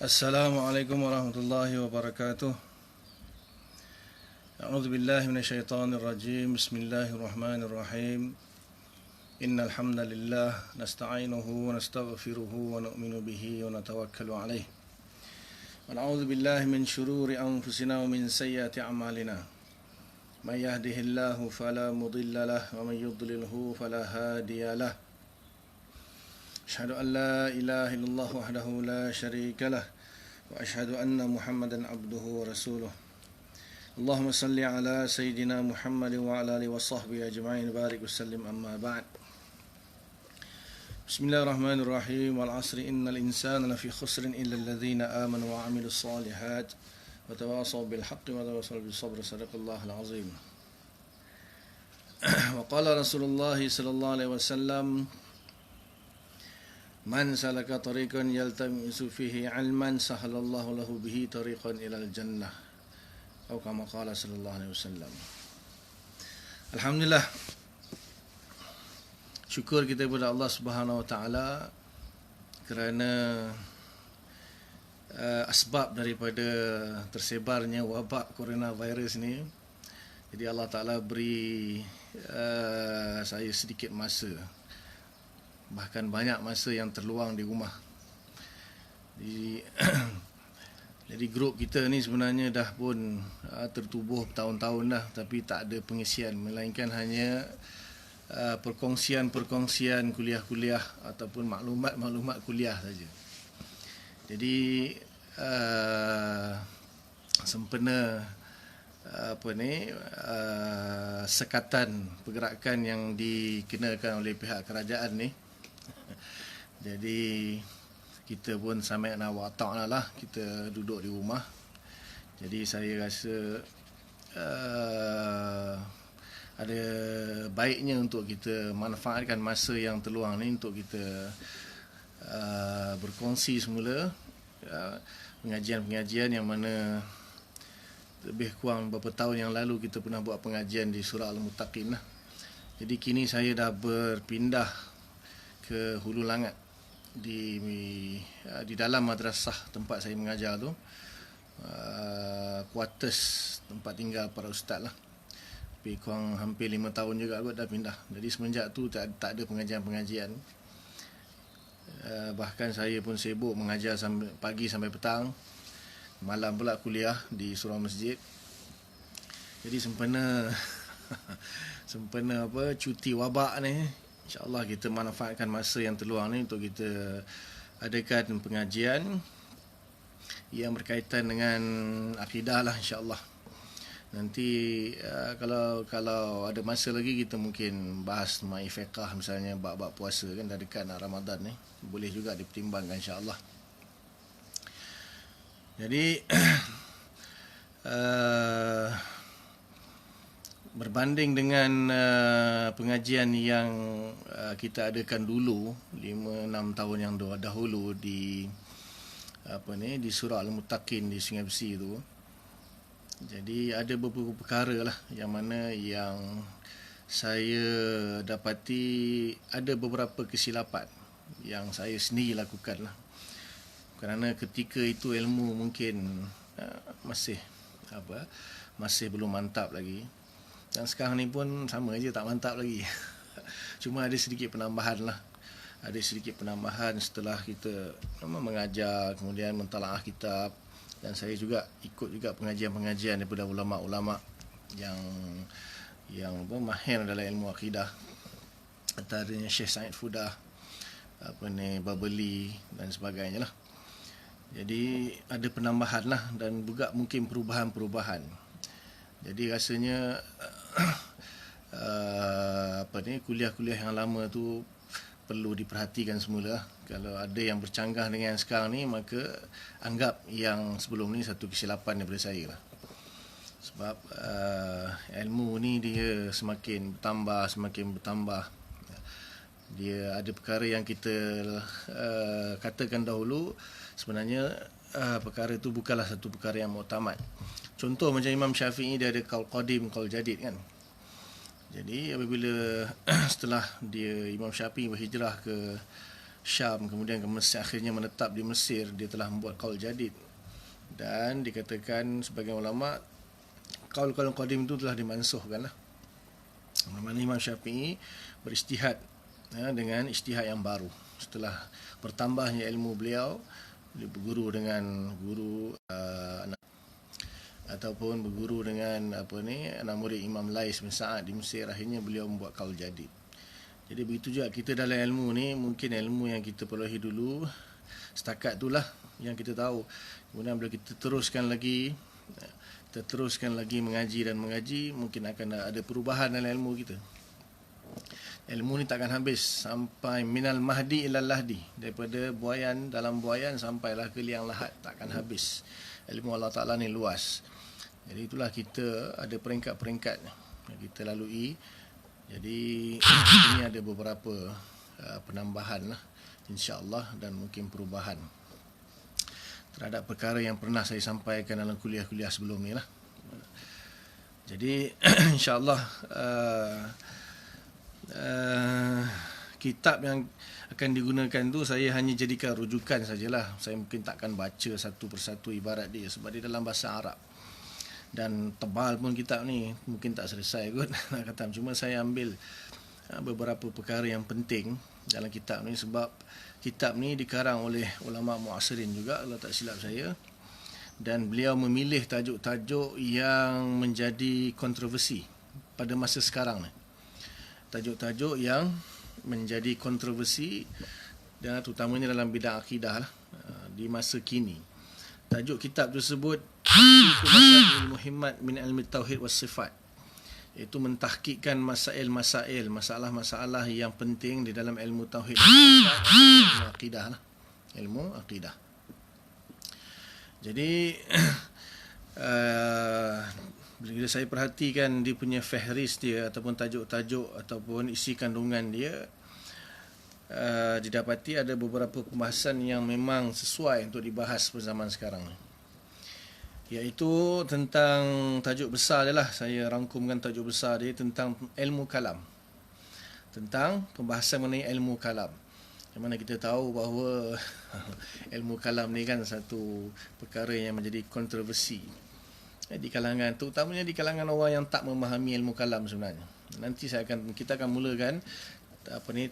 Assalamualaikum warahmatullahi wabarakatuh. A'udzu billahi minasyaitonir rajim. Bismillahirrahmanirrahim. Innal hamdalillah nasta'inuhu wa nastaghfiruhu wa nu'minu bihi wa natawakkalu alayh. Wa na'udzu billahi min shururi anfusina wa min sayyiati a'malina. May yahdihillahu fala mudilla lahu wa may yudlilhu fala hadiya lahu. أشهد أن لا إله إلا الله وحده لا شريك له وأشهد أن محمدا عبده ورسوله اللهم صل على سيدنا محمد وعلى آله وصحبه أجمعين بارك وسلم أما بعد بسم الله الرحمن الرحيم والعصر إن الإنسان لفي خسر إلا الذين آمنوا وعملوا الصالحات وتواصوا بالحق وتواصوا بالصبر صدق الله العظيم وقال رسول الله صلى الله عليه وسلم Man salaka tariqan yaltamisu fihi ilman sahalallahu lahu bihi tariqan ilal jannah atau kama qala sallallahu alaihi wasallam. Alhamdulillah, syukur kita kepada Allah Subhanahu wa taala kerana asbab daripada tersebarnya wabak coronavirus ni. Jadi Allah Taala beri saya sedikit masa, bahkan banyak masa yang terluang di rumah. Jadi grup kita ni sebenarnya dah pun tertubuh bertahun-tahun dah, tapi tak ada pengisian, melainkan hanya perkongsian kuliah-kuliah ataupun maklumat kuliah saja. Jadi sempena sekatan pergerakan yang dikenakan oleh pihak kerajaan ni. Jadi kita pun sami'na wa ata'na lah, kita duduk di rumah. Jadi saya rasa ada baiknya untuk kita manfaatkan masa yang terluang ni untuk kita berkongsi semula pengajian-pengajian yang mana lebih kurang beberapa tahun yang lalu kita pernah buat pengajian di surah Al-Muttaqin lah. Jadi kini saya dah berpindah ke Hulu Langat di dalam madrasah tempat saya mengajar tu, quarters tempat tinggal para ustaz lah. Lebih kurang hampir 5 tahun juga kot dah pindah. Jadi semenjak tu tak ada pengajian-pengajian. Bahkan saya pun sibuk mengajar sampai pagi sampai petang, malam pula kuliah di surau masjid. Jadi sempena cuti wabak ni, InsyaAllah kita manfaatkan masa yang terluang ni untuk kita adakan pengajian yang berkaitan dengan akidah lah, insyaAllah. Nanti kalau ada masa lagi, kita mungkin bahas mai fiqh misalnya, bab-bab puasa kan dah dekat nak Ramadan ni, boleh juga dipertimbangkan insyaAllah. Jadi berbanding dengan pengajian yang kita adakan dulu 5-6 tahun yang dahulu di surah Al-Muttaqin di Sungai Besi tu. Jadi ada beberapa perkara lah yang mana yang saya dapati ada beberapa kesilapan yang saya sendiri lakukan lah. Kerana ketika itu ilmu mungkin masih belum mantap lagi. Dan sekarang ni pun sama je, tak mantap lagi. Cuma ada sedikit penambahan lah. Ada sedikit penambahan setelah kita mengajar, kemudian mentalaah kitab. Dan saya juga ikut juga pengajian-pengajian daripada ulama'-ulama' yang mahir dalam ilmu akidah. Antaranya Syekh Said Fudah, Babeli dan sebagainya lah. Jadi ada penambahan lah, dan juga mungkin perubahan-perubahan. Jadi rasanya kuliah-kuliah yang lama tu perlu diperhatikan semula. Kalau ada yang bercanggah dengan sekarang ni, maka anggap yang sebelum ni satu kesilapan daripada saya lah. Sebab ilmu ni dia semakin bertambah. Dia ada perkara yang kita katakan dahulu, sebenarnya perkara itu bukanlah satu perkara yang muktamad. Contoh macam Imam Syafi'i, dia ada qaul qadim, qaul jadid kan. Jadi apabila setelah dia Imam Syafi'i berhijrah ke Syam, kemudian ke Mesir, akhirnya menetap di Mesir. Dia telah membuat qaul jadid, dan dikatakan sebagian ulama qaul-qaul qadim itu telah dimansuhkan lah. Mana Imam Syafi'i beristihad dengan istihad yang baru setelah bertambahnya ilmu beliau. Beliau berguru dengan guru ataupun berguru dengan anak murid Imam Lais bin Sa'ad di Mesir. Akhirnya beliau membuat qaul jadid. Jadi begitu juga kita dalam ilmu ni, mungkin ilmu yang kita perolehi dulu setakat itulah yang kita tahu. Kemudian bila kita teruskan lagi mengaji dan mengaji, mungkin akan ada perubahan dalam ilmu kita. Ilmu ni takkan habis sampai minal mahdi ilal lahdi, daripada dalam buayan sampailah ke liang lahat, takkan habis. Ilmu Allah Ta'ala ni luas. Jadi itulah kita ada peringkat-peringkat yang kita lalui. Jadi ini ada beberapa penambahan lah, insya-Allah, dan mungkin perubahan terhadap perkara yang pernah saya sampaikan dalam kuliah-kuliah sebelum ni lah. Jadi insya-Allah kitab yang akan digunakan tu saya hanya jadikan rujukan sajalah. Saya mungkin takkan baca satu persatu ibarat dia sebab dia dalam bahasa Arab. Dan tebal pun kitab ni, mungkin tak selesai kot nak kata. Cuma saya ambil beberapa perkara yang penting dalam kitab ni, sebab kitab ni dikarang oleh ulama muasirin juga kalau tak silap saya, dan beliau memilih tajuk-tajuk yang menjadi kontroversi pada masa sekarang ni. Tajuk-tajuk yang menjadi kontroversi, dan terutamanya dalam bidang akidah lah, di masa kini. Tajuk kitab tersebut Masail Muhimmat min Ilmi Tauhid was Sifat, iaitu mentahqiqkan masalah-masalah yang penting di dalam ilmu tauhid dan sifat, ilmu akidah lah, ilmu akidah. Jadi bila saya perhatikan dia punya fahris dia ataupun tajuk-tajuk ataupun isi kandungan dia, didapati ada beberapa pembahasan yang memang sesuai untuk dibahas pada zaman sekarang, iaitu tentang tajuk besar dia lah. Saya rangkumkan tajuk besar dia tentang ilmu kalam, tentang pembahasan mengenai ilmu kalam. Yang mana kita tahu bahawa ilmu kalam ni kan satu perkara yang menjadi kontroversi di kalangan, terutamanya di kalangan orang yang tak memahami ilmu kalam sebenarnya. Nanti kita akan mulakan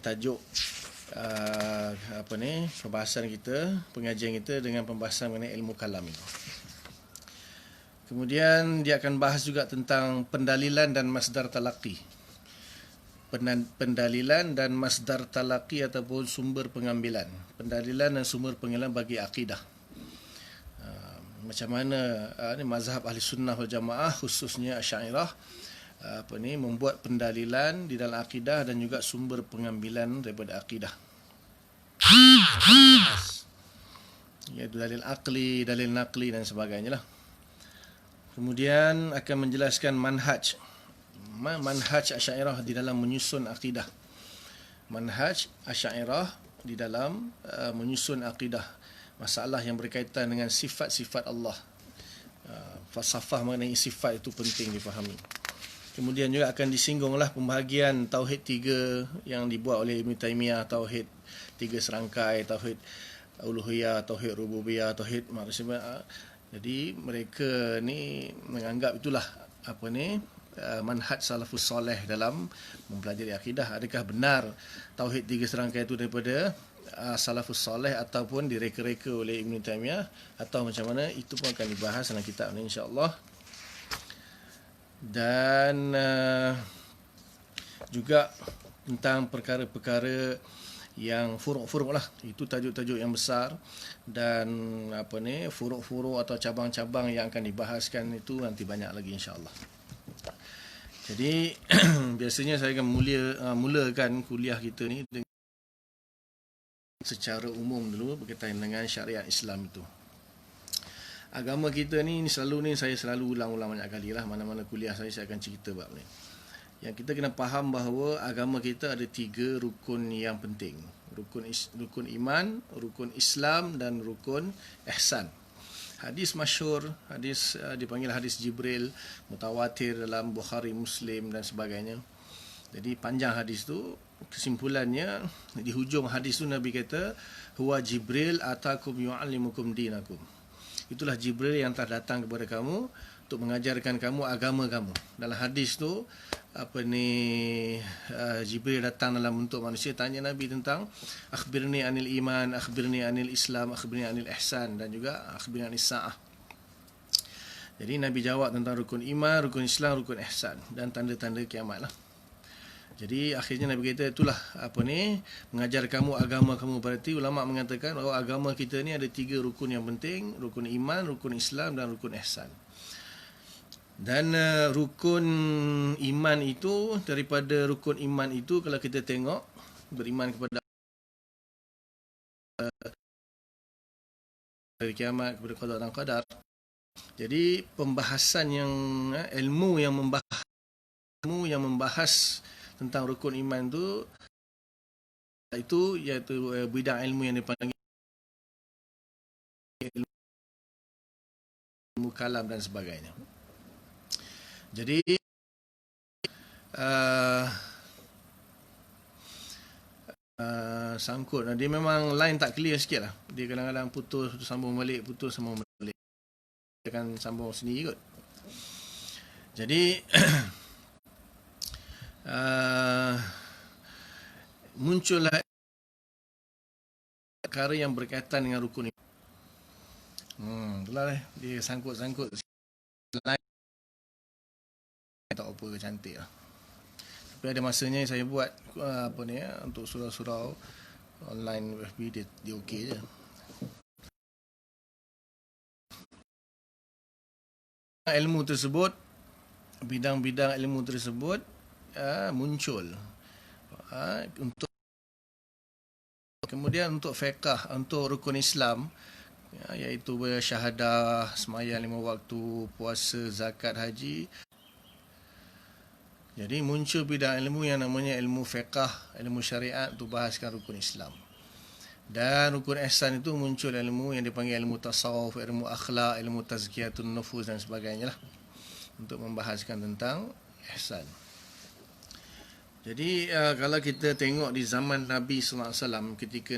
tajuk pembahasan kita, pengajian kita dengan pembahasan mengenai ilmu kalam itu. Kemudian dia akan bahas juga tentang pendalilan dan masdar talaqi. Pendalilan dan masdar talaqi ataupun sumber pengambilan. Pendalilan dan sumber pengambilan bagi akidah. Macam mana mazhab ahli sunnah wal jamaah, khususnya Asy'ariyah, membuat pendalilan di dalam akidah dan juga sumber pengambilan daripada akidah. Iaitu dalil akli, dalil naqli dan sebagainya lah. Kemudian akan menjelaskan manhaj Asy'ariyah di dalam menyusun akidah. Manhaj Asy'ariyah di dalam menyusun akidah. Masalah yang berkaitan dengan sifat-sifat Allah. Falsafah mengenai sifat itu penting difahami. Kemudian juga akan disinggunglah pembahagian tauhid 3 yang dibuat oleh Ibn Taymiyah, tauhid 3 serangkai, tauhid uluhiyah, tauhid rububiyah, tauhid maksudnya. Jadi mereka ni menganggap itulah manhaj salafus soleh dalam mempelajari akidah. Adakah benar tauhid 3 serangkai itu daripada salafus soleh ataupun direka-reka oleh Ibn Taymiyah, atau macam mana? Itu pun akan dibahas dalam kitab ni insya-Allah. Dan juga tentang perkara-perkara yang furuk-furuk lah, itu tajuk-tajuk yang besar, dan furuk-furuk atau cabang-cabang yang akan dibahaskan itu nanti banyak lagi insya-Allah. Jadi biasanya saya akan mulakan kuliah kita ni dengan secara umum dulu berkaitan dengan syariat Islam itu. Agama kita ni saya selalu ulang-ulang banyak kali lah, mana-mana kuliah saya akan cerita bab ni. Yang kita kena faham bahawa agama kita ada 3 rukun yang penting. Rukun iman, rukun Islam dan rukun ihsan. Hadis masyhur, hadis dipanggil hadis Jibril, mutawatir dalam Bukhari, Muslim dan sebagainya. Jadi panjang hadis tu, kesimpulannya di hujung hadis tu Nabi kata, huwa Jibril atakum yu'allimukum dinakum. Itulah Jibril yang telah datang kepada kamu untuk mengajarkan kamu agama kamu. Dalam hadis tu Jibril datang dalam bentuk manusia, tanya Nabi tentang akhbirni anil iman, akhbirni anil Islam, akhbirni anil ihsan, dan juga akhbirni anis sa'ah. Jadi Nabi jawab tentang rukun iman, rukun Islam, rukun ihsan dan tanda-tanda kiamat lah. Jadi akhirnya Nabi kata itulah mengajar kamu agama kamu. Berarti ulama mengatakan bahawa agama kita ni ada 3 rukun yang penting, rukun iman, rukun Islam dan rukun ihsan. Dan rukun iman itu, daripada rukun iman itu kalau kita tengok, beriman kepada kiamat, kepada qada dan qadar. Jadi pembahasan yang ilmu yang membahas tentang rukun iman itu iaitu bidang ilmu yang dipanggil ilmu kalam dan sebagainya. Jadi sangkut, dia memang line tak clear sikit lah. Dia kadang-kadang putus, sambung balik, putus, sambung balik. Dia akan sambung sendiri kot. Jadi muncullah perkara yang berkaitan dengan rukun ini. Itulah dia sangkut-sangkut line. Tak apa, cantik lah. Tapi ada masanya saya buat untuk surau-surau online FB, dia okey je. Ilmu tersebut, bidang-bidang ilmu tersebut muncul untuk kemudian untuk fiqh, untuk rukun Islam, iaitu bersyahadah, sembahyang 5 waktu, puasa, zakat, haji. Jadi muncul bidang ilmu yang namanya ilmu fiqh, ilmu syariat untuk bahaskan rukun Islam. Dan rukun ihsan itu muncul ilmu yang dipanggil ilmu tasawuf, ilmu akhlak, ilmu tazkiyatun nufus dan sebagainya lah, untuk membahaskan tentang ihsan. Jadi kalau kita tengok di zaman Nabi SAW, ketika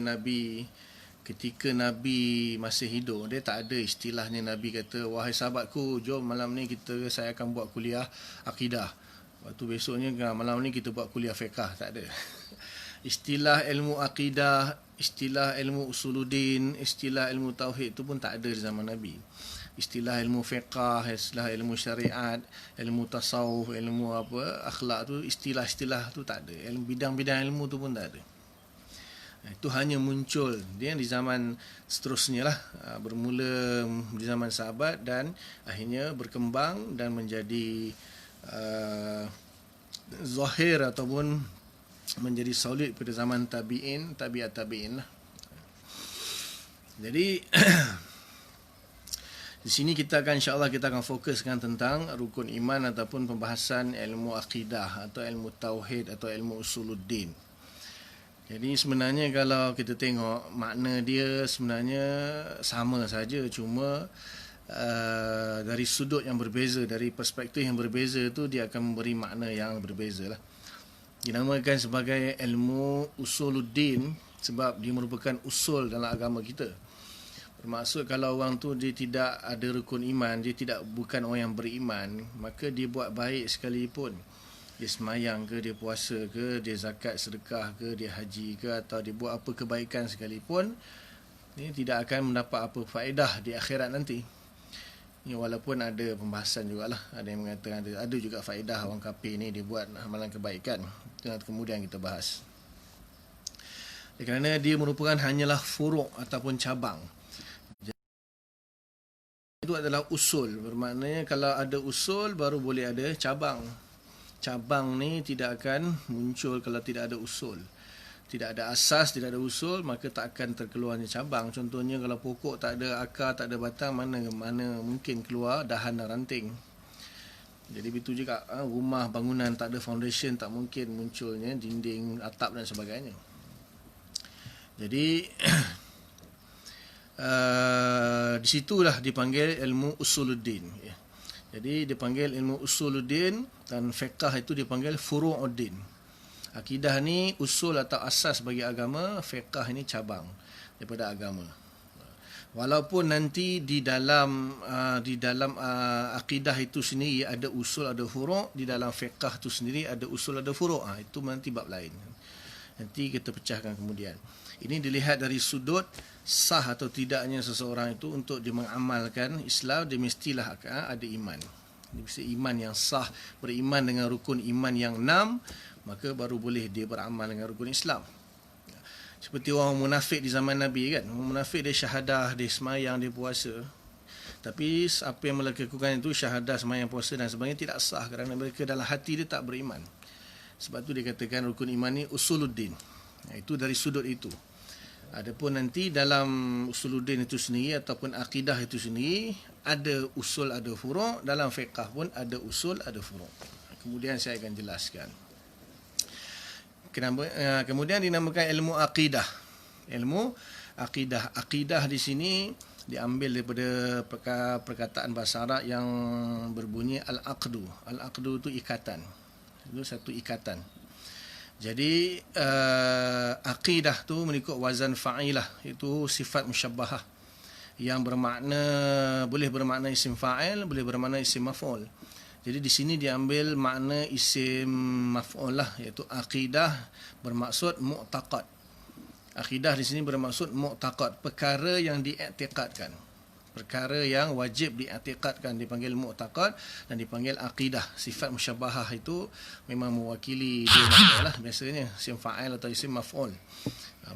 Nabi masih hidup, dia tak ada istilahnya Nabi kata, wahai sahabatku, jom malam ni saya akan buat kuliah akidah. Waktu besoknya malam ni kita buat kuliah fiqh. Tak ada. Istilah ilmu akidah, istilah ilmu usuluddin, istilah ilmu tauhid itu pun tak ada di zaman Nabi. Istilah ilmu fiqh, istilah ilmu syariat, ilmu tasawuf, ilmu akhlak tu, istilah-istilah tu tak ada. Bidang-bidang ilmu tu pun tak ada. Itu hanya muncul dia di zaman seterusnya lah, bermula di zaman sahabat dan akhirnya berkembang dan menjadi zahir ataupun menjadi solid pada zaman tabi'in, tabi'at tabi'in lah. Jadi di sini insya-Allah kita akan fokuskan tentang rukun iman ataupun pembahasan ilmu akidah atau ilmu tauhid atau ilmu usuluddin. Jadi sebenarnya kalau kita tengok makna dia sebenarnya sama saja, cuma dari sudut yang berbeza, dari perspektif yang berbeza tu dia akan memberi makna yang berbeza lah. Dinamakan sebagai ilmu usuluddin sebab dia merupakan usul dalam agama kita. Bermaksud kalau orang tu dia tidak ada rukun iman, dia bukan orang yang beriman, maka dia buat baik sekalipun, dia semayang ke, dia puasa ke, dia zakat sedekah ke, dia haji ke, atau dia buat apa kebaikan sekalipun, dia tidak akan mendapat apa faedah di akhirat nanti. Ya, walaupun ada pembahasan jugalah, ada yang mengatakan ada juga faedah orang kafir ni dia buat amalan kebaikan. Itu kemudian kita bahas. Kerana dia merupakan hanyalah furu' ataupun cabang. Itu adalah usul. Bermaknanya kalau ada usul baru boleh ada cabang. Cabang ni tidak akan muncul kalau tidak ada usul. Tidak ada asas, tidak ada usul, maka tak akan terkeluarnya cabang. Contohnya kalau pokok tak ada akar, tak ada batang, mana mungkin keluar dahan dan ranting. Jadi begitu juga rumah, bangunan tak ada foundation, tak mungkin munculnya dinding, atap dan sebagainya. Jadi di situlah dipanggil ilmu usuluddin. Jadi dipanggil ilmu usuluddin dan fiqh itu dipanggil furu'uddin. Akidah ni usul atau asas bagi agama, fiqh ini cabang daripada agama. Walaupun nanti di dalam akidah itu sendiri ada usul, ada furu', di dalam fiqh itu sendiri ada usul, ada furu'. Itu nanti bab lain. Nanti kita pecahkan kemudian. Ini dilihat dari sudut sah atau tidaknya seseorang itu untuk dia mengamalkan Islam, dia mestilah ada iman. Dia mesti iman yang sah, beriman dengan rukun iman yang 6, maka baru boleh dia beramal dengan rukun Islam. Seperti orang munafik di zaman Nabi kan. Orang munafik dia syahadah, dia semayang, dia puasa. Tapi apa yang mereka lakukan itu, syahadah, semayang, puasa dan sebagainya, tidak sah kerana mereka dalam hati dia tak beriman. Sebab tu dia katakan rukun iman ni usuluddin. Itu dari sudut itu. Adapun nanti dalam usuluddin itu sendiri ataupun akidah itu sendiri, ada usul, ada furu'. Dalam fiqh pun ada usul, ada furu'. Kemudian saya akan jelaskan. Kemudian dinamakan ilmu akidah. Ilmu akidah. Akidah di sini diambil daripada perkataan bahasa Arab yang berbunyi al-aqdu. Al-aqdu itu ikatan. Itu satu ikatan. Jadi akidah tu mengikut wazan fa'ilah, itu sifat musyabbahah yang bermakna, boleh bermakna isim fa'il, boleh bermakna isim maf'ul. Jadi di sini diambil makna isim maf'ul lah, iaitu akidah bermaksud mu'taqad. Akidah di sini bermaksud mu'taqad, perkara yang diiktikadkan. Perkara yang wajib diiktikadkan dipanggil mu'taqad dan dipanggil akidah. Sifat musyabbahah itu memang mewakili dia lah biasanya, isim fa'il atau isim maf'ul.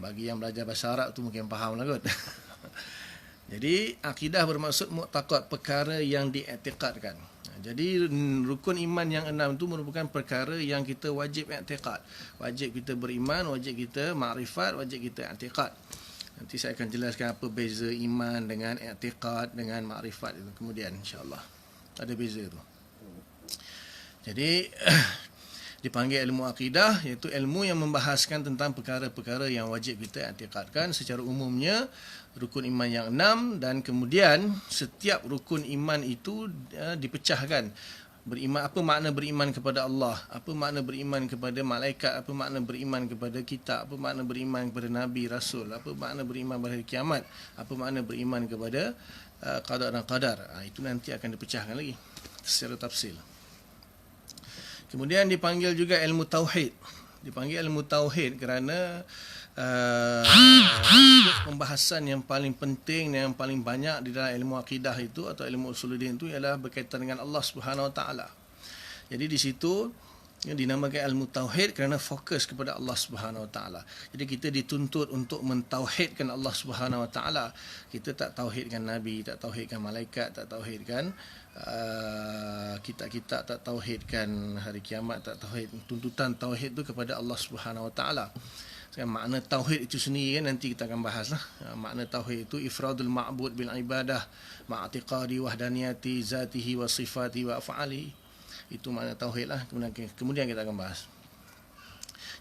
Bagi yang belajar bahasa Arab tu mungkin faham lah kot. Jadi akidah bermaksud mu'taqad, perkara yang diiktikadkan. Jadi rukun iman yang 6 itu merupakan perkara yang kita wajib i'tiqad. Wajib kita beriman, wajib kita makrifat, wajib kita i'tiqad. Nanti saya akan jelaskan apa beza iman dengan i'tiqad dengan makrifat itu kemudian insya-Allah. Ada beza tu. Jadi dipanggil ilmu akidah, iaitu ilmu yang membahaskan tentang perkara-perkara yang wajib kita i'tiqadkan secara umumnya, rukun iman yang 6, dan kemudian setiap rukun iman itu dipecahkan. Beriman, apa makna beriman kepada Allah, apa makna beriman kepada malaikat, apa makna beriman kepada kitab, apa makna beriman kepada nabi rasul, apa makna beriman pada hari kiamat, apa makna beriman kepada qada dan qadar. Itu nanti akan dipecahkan lagi secara tafsil. Kemudian dipanggil juga ilmu tauhid. Dipanggil ilmu tauhid kerana pembahasan yang paling penting dan yang paling banyak di dalam ilmu akidah itu atau ilmu usuluddin itu ialah berkaitan dengan Allah Subhanahu Wa Taala. Jadi di situ dinamakan ilmu tauhid kerana fokus kepada Allah Subhanahu Wa Taala. Jadi kita dituntut untuk mentauhidkan Allah Subhanahu Wa Taala. Kita tak tauhidkan nabi, tak tauhidkan malaikat, tak tauhidkan kitab-kitab, tak tauhidkan hari kiamat, tak tauhid. Tuntutan tauhid itu kepada Allah Subhanahu Wa Taala. Makna tauhid itu sendiri kan nanti kita akan bahas lah. Makna tauhid itu ifradul ma'bud bil ibadah ma'atiqadi wahdaniyati zatihi wa sifati wa af'ali. Itu makna tauhid lah. Kemudian kita akan bahas.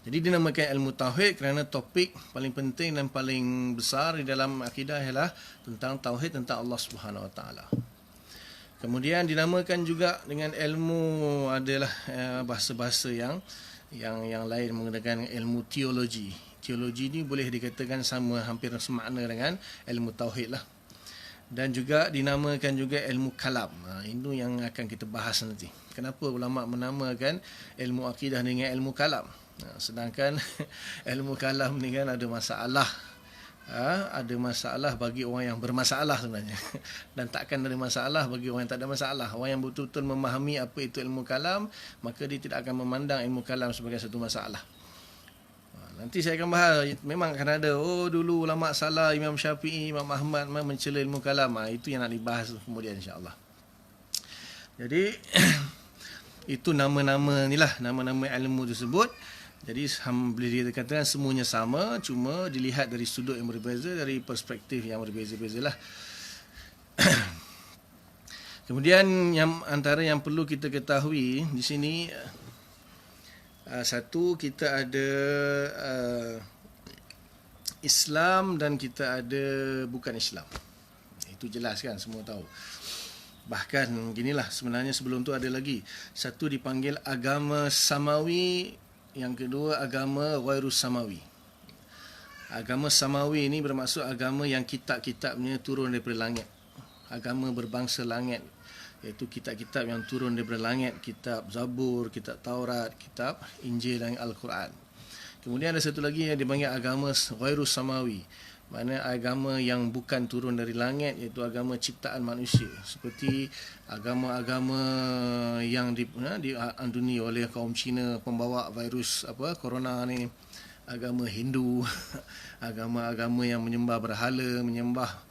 Jadi dinamakan ilmu tauhid kerana topik paling penting dan paling besar di dalam akidah ialah tentang tauhid, tentang Allah Subhanahu Wa Taala. Kemudian dinamakan juga dengan ilmu, adalah bahasa-bahasa yang lain menggunakan ilmu teologi. Teologi ni boleh dikatakan sama, hampir semakna dengan ilmu tauhid lah. Dan juga dinamakan juga ilmu kalam. Itu yang akan kita bahas nanti. Kenapa ulama menamakan ilmu akidah dengan ilmu kalam? Sedangkan ilmu kalam ni kan ada masalah. Ada masalah bagi orang yang bermasalah sebenarnya. Dan takkan ada masalah bagi orang yang tak ada masalah. Orang yang betul-betul memahami apa itu ilmu kalam, maka dia tidak akan memandang ilmu kalam sebagai satu masalah. Nanti saya akan bahas, memang akan ada, dulu ulama salah, Imam Syafi'i, Imam Ahmad mencela ilmu kalam. Itu yang nak dibahas kemudian insya-Allah. Jadi itu nama-nama ni lah, nama-nama ilmu tersebut. Jadi boleh dikatakan semuanya sama, cuma dilihat dari sudut yang berbeza, dari perspektif yang berbeza-beza lah. Kemudian yang antara yang perlu kita ketahui di sini, satu, kita ada Islam dan kita ada bukan Islam. Itu jelas kan, semua tahu. Bahkan ginilah, sebenarnya sebelum tu ada lagi. Satu dipanggil agama samawi, Yang kedua, agama ghairus samawi. Agama samawi ini bermaksud agama yang kitab-kitabnya turun daripada langit. Agama berbangsa langit, iaitu kitab-kitab yang turun daripada langit, kitab Zabur, kitab Taurat, kitab Injil dan Al-Quran. Kemudian ada satu lagi yang dipanggil agama ghairus samawi, maknanya agama yang bukan turun dari langit, iaitu agama ciptaan manusia, seperti agama-agama yang dianduni oleh kaum Cina pembawa virus corona ni, agama Hindu, agama-agama yang menyembah berhala, menyembah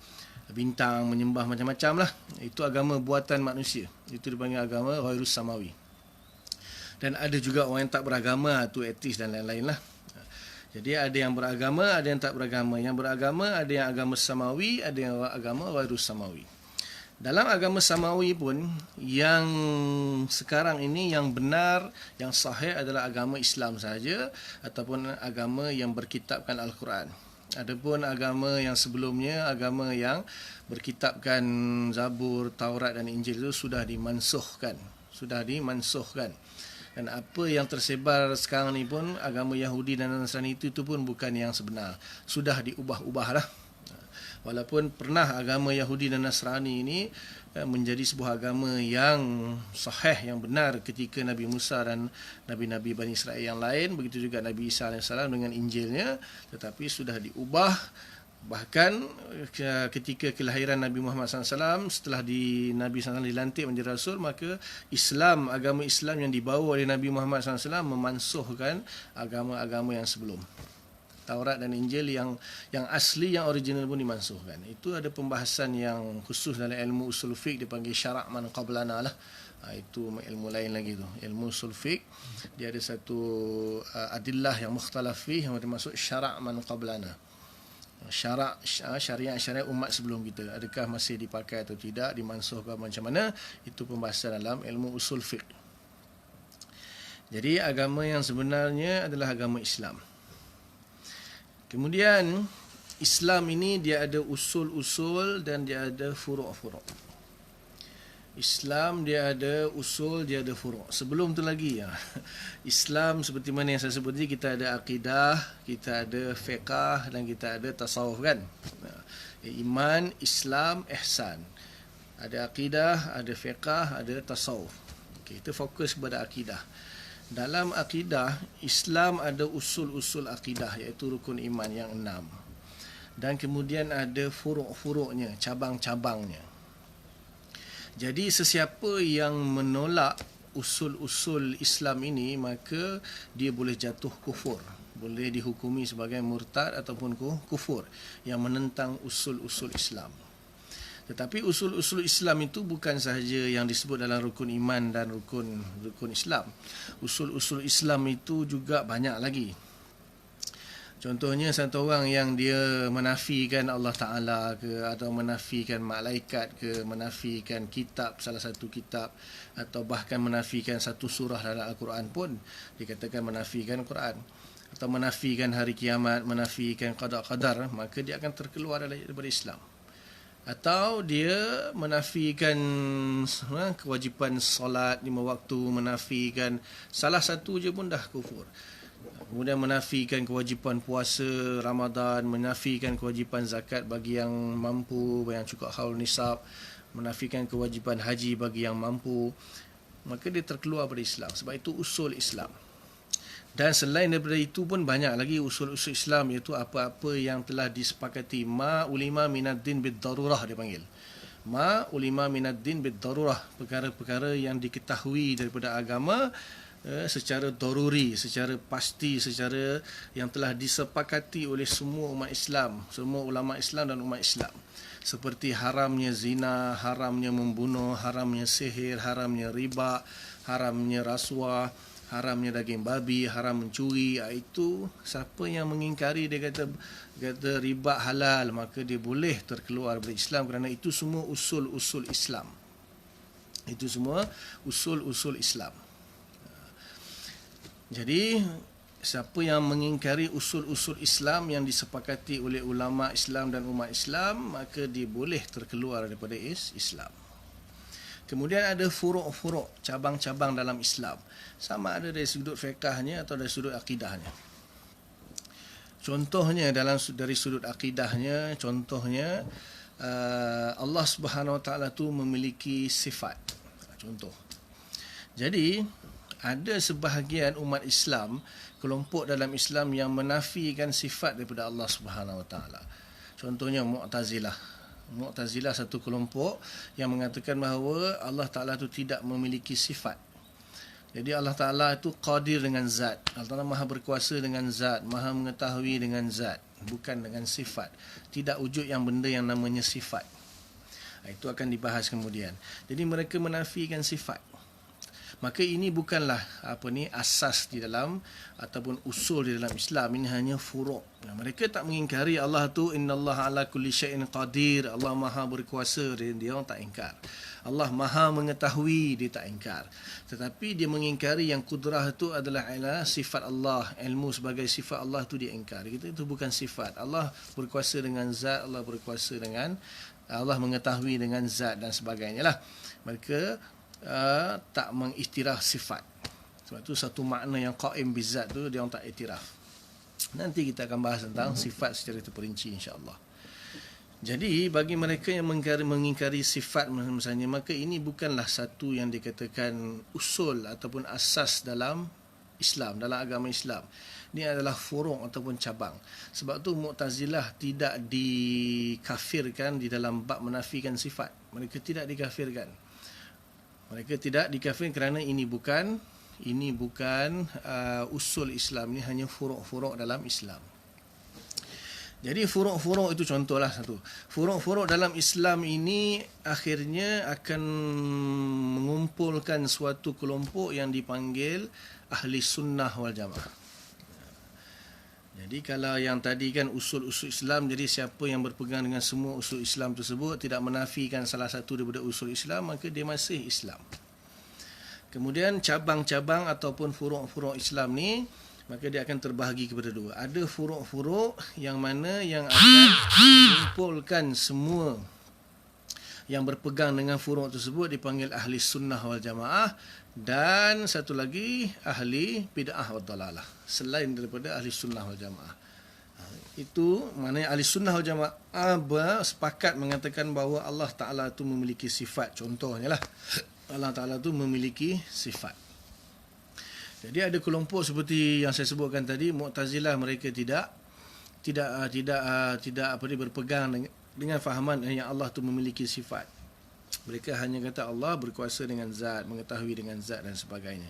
bintang, menyembah macam-macam lah. Itu agama buatan manusia, itu dipanggil agama ghairus samawi. Dan ada juga orang yang tak beragama, tu etis dan lain-lain lah. Jadi ada yang beragama, ada yang tak beragama. Yang beragama ada yang agama samawi, ada yang agama ghairus samawi. Dalam agama samawi pun, yang sekarang ini yang benar, yang sahih adalah agama Islam sahaja, ataupun agama yang berkitabkan Al-Quran. Adapun agama yang sebelumnya, agama yang berkitabkan Zabur, Taurat dan Injil itu sudah dimansuhkan. Dan apa yang tersebar sekarang ni pun, agama Yahudi dan Nasrani itu pun bukan yang sebenar. Sudah diubah-ubah lah. Walaupun pernah agama Yahudi dan Nasrani ini menjadi sebuah agama yang sahih, yang benar ketika Nabi Musa dan Nabi-Nabi Bani Israel yang lain, begitu juga Nabi Isa AS dengan Injilnya, tetapi sudah diubah. Bahkan ketika kelahiran Nabi Muhammad SAW, setelah Nabi SAW dilantik menjadi Rasul, maka Islam, agama Islam yang dibawa oleh Nabi Muhammad SAW memansuhkan agama-agama yang sebelum. Taurat dan Injil yang asli, yang original pun dimansuhkan. Itu ada pembahasan yang khusus dalam ilmu usul fiqh, dipanggil syara' man qablana lah. Itu ilmu lain lagi tu. Ilmu usul fiqh, dia ada satu adillah yang mukhtalaf fih, yang bermaksud syara' man qablana. Syariat umat sebelum kita, adakah masih dipakai atau tidak, dimansuhkan macam mana, itu pembahasan dalam ilmu usul fiqh. Jadi agama yang sebenarnya adalah agama Islam. Kemudian Islam ini dia ada usul-usul dan dia ada furu'-furu'. Islam dia ada usul, dia ada furu'. Sebelum tu lagi Islam seperti mana yang saya sebut tadi, kita ada akidah, kita ada fiqh dan kita ada tasawuf kan. Iman, Islam, ihsan. Ada akidah, ada fiqh, ada tasawuf. Okey, kita fokus kepada akidah. Dalam akidah, Islam ada usul-usul akidah, iaitu rukun iman yang 6. Dan kemudian ada furu'-furu'nya, cabang-cabangnya. Jadi sesiapa yang menolak usul-usul Islam ini, maka dia boleh jatuh kufur, boleh dihukumi sebagai murtad ataupun kufur yang menentang usul-usul Islam. Tetapi usul-usul Islam itu bukan sahaja yang disebut dalam rukun iman dan rukun Islam. Usul-usul Islam itu juga banyak lagi. Contohnya satu orang yang dia menafikan Allah Ta'ala ke, atau menafikan malaikat ke, menafikan kitab, salah satu kitab, atau bahkan menafikan satu surah dalam Al-Quran pun dikatakan menafikan Quran, atau menafikan hari kiamat, menafikan qada-qadar, maka dia akan terkeluar daripada Islam. Atau dia menafikan kewajipan solat 5 waktu, menafikan salah satu je pun dah kufur. Kemudian menafikan kewajipan puasa Ramadan, menafikan kewajipan zakat bagi yang mampu, yang cukup haul nisab, menafikan kewajipan haji bagi yang mampu, maka dia terkeluar dari Islam. Sebab itu usul Islam. Dan selain daripada itu pun banyak lagi usul-usul Islam, iaitu apa-apa yang telah disepakati. Ma ulima minad din bid darurah dia panggil. Ma ulima minad din bid darurah, perkara-perkara yang diketahui daripada agama secara daruri, secara pasti, secara yang telah disepakati oleh semua umat Islam, semua ulama Islam dan umat Islam. Seperti haramnya zina, haramnya membunuh, haramnya sihir, haramnya riba, haramnya rasuah, haramnya daging babi, haram mencuri. Itu siapa yang mengingkari, dia kata riba halal, maka dia boleh terkeluar dari Islam, kerana itu semua usul-usul Islam. Itu semua usul-usul Islam. Jadi siapa yang mengingkari usul-usul Islam yang disepakati oleh ulama Islam dan umat Islam, maka dia boleh terkeluar daripada Islam. Kemudian ada furuk-furuk, cabang-cabang dalam Islam. Sama ada dari sudut fiqahnya atau dari sudut akidahnya. Contohnya dari sudut akidahnya, contohnya Allah Subhanahu Wa Taala tu memiliki sifat. Contoh. Jadi ada sebahagian umat Islam, kelompok dalam Islam yang menafikan sifat daripada Allah Subhanahu Wa Taala. Contohnya Mu'tazilah. Mu'tazilah satu kelompok yang mengatakan bahawa Allah Taala itu tidak memiliki sifat. Jadi Allah Ta'ala itu qadir dengan zat. Allah Ta'ala maha berkuasa dengan zat, maha mengetahui dengan zat, bukan dengan sifat. Tidak wujud yang benda yang namanya sifat. Itu akan dibahas kemudian. Jadi mereka menafikan sifat. Maka ini bukanlah asas di dalam ataupun usul di dalam Islam. Ini hanya furuk. Mereka tak mengingkari Allah tu innallaha ala kulli syai'in qadir. Allah maha berkuasa, dia orang tak ingkar. Allah maha mengetahui, dia tak ingkar. Tetapi dia mengingkari yang kudrah itu adalah sifat Allah. Ilmu sebagai sifat Allah tu dia ingkar. Kita itu bukan sifat. Allah berkuasa dengan zat, Allah berkuasa dengan, Allah mengetahui dengan zat dan sebagainya lah. Mereka tak mengiktiraf sifat. Sebab itu satu makna yang qaim bizat tu dia orang tak iktiraf. Nanti kita akan bahas tentang sifat secara terperinci insya-Allah. Jadi bagi mereka yang mengingkari sifat misalnya, maka ini bukanlah satu yang dikatakan usul ataupun asas dalam Islam, dalam agama Islam. Ini adalah furuk ataupun cabang. Sebab tu Mu'tazilah tidak dikafirkan di dalam bab menafikan sifat. Mereka tidak dikafirkan. Mereka tidak dikafirkan kerana ini bukan usul Islam. Ini hanya furuk-furuk dalam Islam. Jadi furuk-furuk itu contohlah satu. Furuk-furuk dalam Islam ini akhirnya akan mengumpulkan suatu kelompok yang dipanggil ahli sunnah wal jamaah. Jadi kalau yang tadi kan usul-usul Islam, jadi siapa yang berpegang dengan semua usul Islam tersebut, tidak menafikan salah satu daripada usul Islam, maka dia masih Islam. Kemudian cabang-cabang ataupun furuk-furuk Islam ni, maka dia akan terbahagi kepada dua. Ada furuk-furuk yang mana yang akan mengumpulkan semua yang berpegang dengan furuk tersebut dipanggil ahli sunnah wal jamaah, dan satu lagi ahli bid'ah wal dalalah selain daripada ahli sunnah wal jamaah. Itu maknanya ahli sunnah wal jamaah sepakat mengatakan bahawa Allah Ta'ala itu memiliki sifat. Contohnya lah, Allah Ta'ala itu memiliki sifat. Jadi ada kelompok seperti yang saya sebutkan tadi, Mu'tazilah, mereka tidak berpegang dengan fahaman yang Allah tu memiliki sifat. Mereka hanya kata Allah berkuasa dengan zat, mengetahui dengan zat dan sebagainya.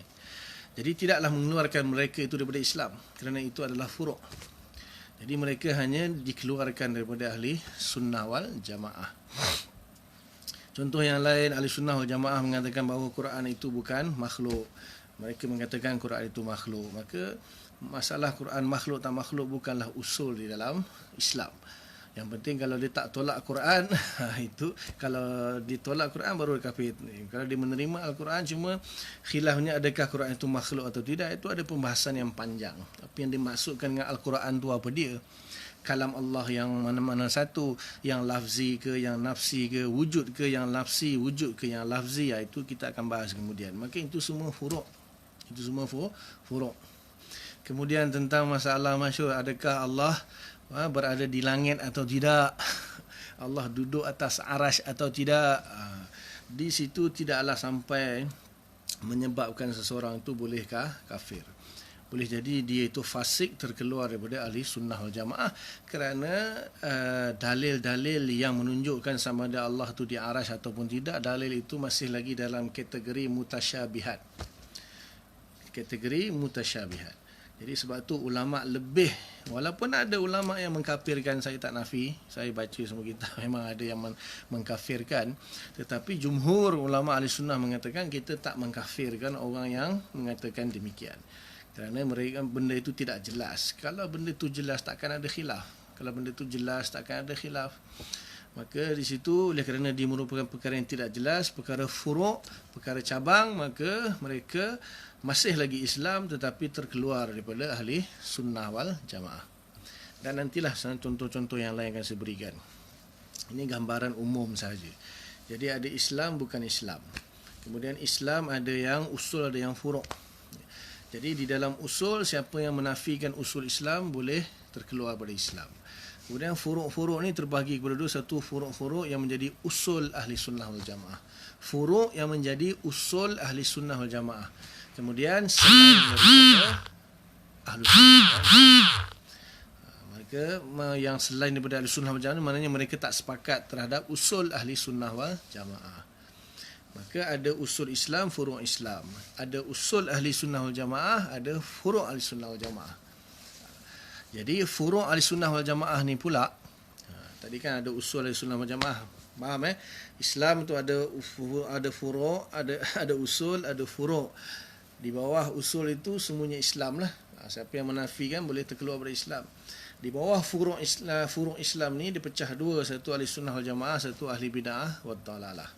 Jadi tidaklah mengeluarkan mereka itu daripada Islam, kerana itu adalah furuk. Jadi mereka hanya dikeluarkan daripada ahli sunnah wal jamaah. Contoh yang lain, ahli sunnah wal jamaah mengatakan bahawa Quran itu bukan makhluk. Mereka mengatakan Quran itu makhluk. Maka masalah Quran makhluk tak makhluk bukanlah usul di dalam Islam. Yang penting kalau dia tak tolak Quran, itu kalau ditolak Quran baru kafir. Kalau dia menerima Al-Quran, cuma khilafnya adakah Quran itu makhluk atau tidak, itu ada pembahasan yang panjang. Tapi yang dimaksudkan dengan Al-Quran itu apa dia? Kalam Allah yang mana-mana satu, yang lafzi ke, yang nafsi ke, wujud ke yang lafzi, wujud ke yang lafzi, itu kita akan bahas kemudian. Maka itu semua furuk. Itu semua furuk. Kemudian tentang masalah masyhur, adakah Allah berada di langit atau tidak, Allah duduk atas arash atau tidak, di situ tidaklah sampai menyebabkan seseorang itu bolehkah kafir. Boleh jadi dia itu fasik, terkeluar daripada ahli sunnah wal jamaah, kerana dalil-dalil yang menunjukkan sama ada Allah itu di arash ataupun tidak, dalil itu masih lagi dalam kategori mutasyabihat. Kategori mutasyabihat. Jadi sebab tu ulama lebih, walaupun ada ulama yang mengkafirkan, saya tak nafi, saya baca semua kitab, memang ada yang mengkafirkan, tetapi jumhur ulama ahli sunnah mengatakan kita tak mengkafirkan orang yang mengatakan demikian, kerana mereka benda itu tidak jelas. Kalau benda itu jelas takkan ada khilaf. Kalau benda itu jelas takkan ada khilaf. Maka di situ, oleh kerana dia merupakan perkara yang tidak jelas, perkara furuk, perkara cabang, maka mereka masih lagi Islam tetapi terkeluar daripada ahli sunnah wal jamaah. Dan nantilah contoh-contoh yang lain akan saya berikan. Ini gambaran umum sahaja. Jadi ada Islam bukan Islam. Kemudian Islam ada yang usul, ada yang furuk. Jadi di dalam usul, siapa yang menafikan usul Islam boleh terkeluar dari Islam. Kemudian furuk-furuk ni terbahagi kepada dua. Satu furuk-furuk yang menjadi usul ahli sunnah wal jamaah. Furuk yang menjadi usul ahli sunnah wal jamaah. Kemudian selain daripada ahli sunnah, mereka yang selain daripada ahli sunnah wal jamaah, maknanya mereka tak sepakat terhadap usul ahli sunnah wal jamaah. Maka ada usul Islam, furuk Islam. Ada usul ahli sunnah wal jamaah, ada furuk ahli sunnah wal jamaah. Jadi furuk ahli sunnah wal jamaah ni pula, tadi kan ada usul ahli sunnah wal jamaah. Faham Islam tu ada furuk, ada usul, ada furuk. Di bawah usul itu semuanya Islam lah. Siapa yang menafikan boleh terkeluar dari Islam. Di bawah furuk Islam ni dipecah dua, satu ahli sunnah wal jamaah, satu ahli bid'ah wa dhalalah.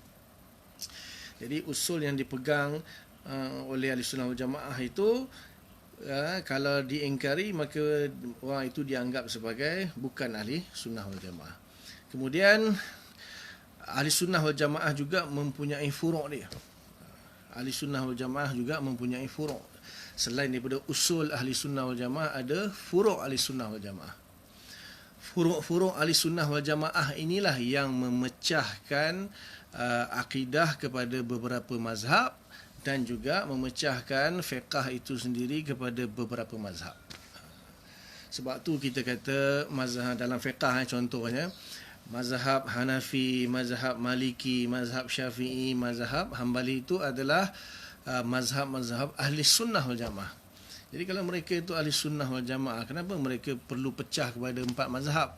Jadi usul yang dipegang oleh ahli sunnah wal jamaah itu, kalau diingkari maka orang itu dianggap sebagai bukan ahli sunnah wal jamaah. Kemudian ahli sunnah wal jamaah juga mempunyai furuk dia. Ahli sunnah wal jamaah juga mempunyai furuk. Selain daripada usul ahli sunnah wal jamaah, ada furuk ahli sunnah wal jamaah. Furuk-furuk ahli sunnah wal jamaah inilah yang memecahkan akidah kepada beberapa mazhab dan juga memecahkan fiqh itu sendiri kepada beberapa mazhab. Sebab tu kita kata mazhab dalam fiqh, contohnya mazhab Hanafi, mazhab Maliki, mazhab Syafi'i, mazhab Hambali itu adalah mazhab-mazhab ahli sunnah wal jamaah. Jadi kalau mereka itu ahli sunnah wal jamaah, kenapa mereka perlu pecah kepada 4 mazhab?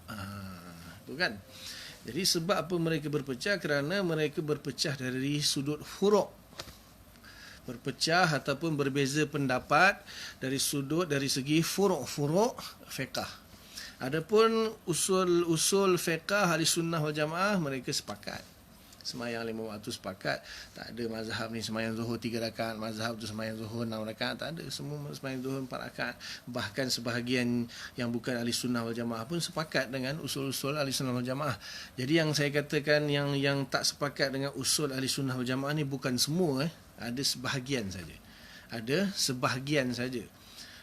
Itu kan? Jadi sebab apa mereka berpecah? Kerana mereka berpecah dari sudut furuk. Berpecah ataupun berbeza pendapat dari segi furuk fiqh. Adapun usul fiqh ahli sunnah wal jamaah, mereka sepakat. Semayang 5 waktu sepakat. Tak ada mazhab ni semayang zuhur 3 rakaat, mazhab tu semayang zuhur 6 rakaat. Tak ada. Semua semayang zuhur 4 rakaat. Bahkan sebahagian yang bukan ahli sunnah wal jamaah pun sepakat dengan usul-usul ahli sunnah wal jamaah. Jadi yang saya katakan yang tak sepakat dengan usul ahli sunnah wal jamaah ni bukan semua. Ada sebahagian saja. Ada sebahagian saja.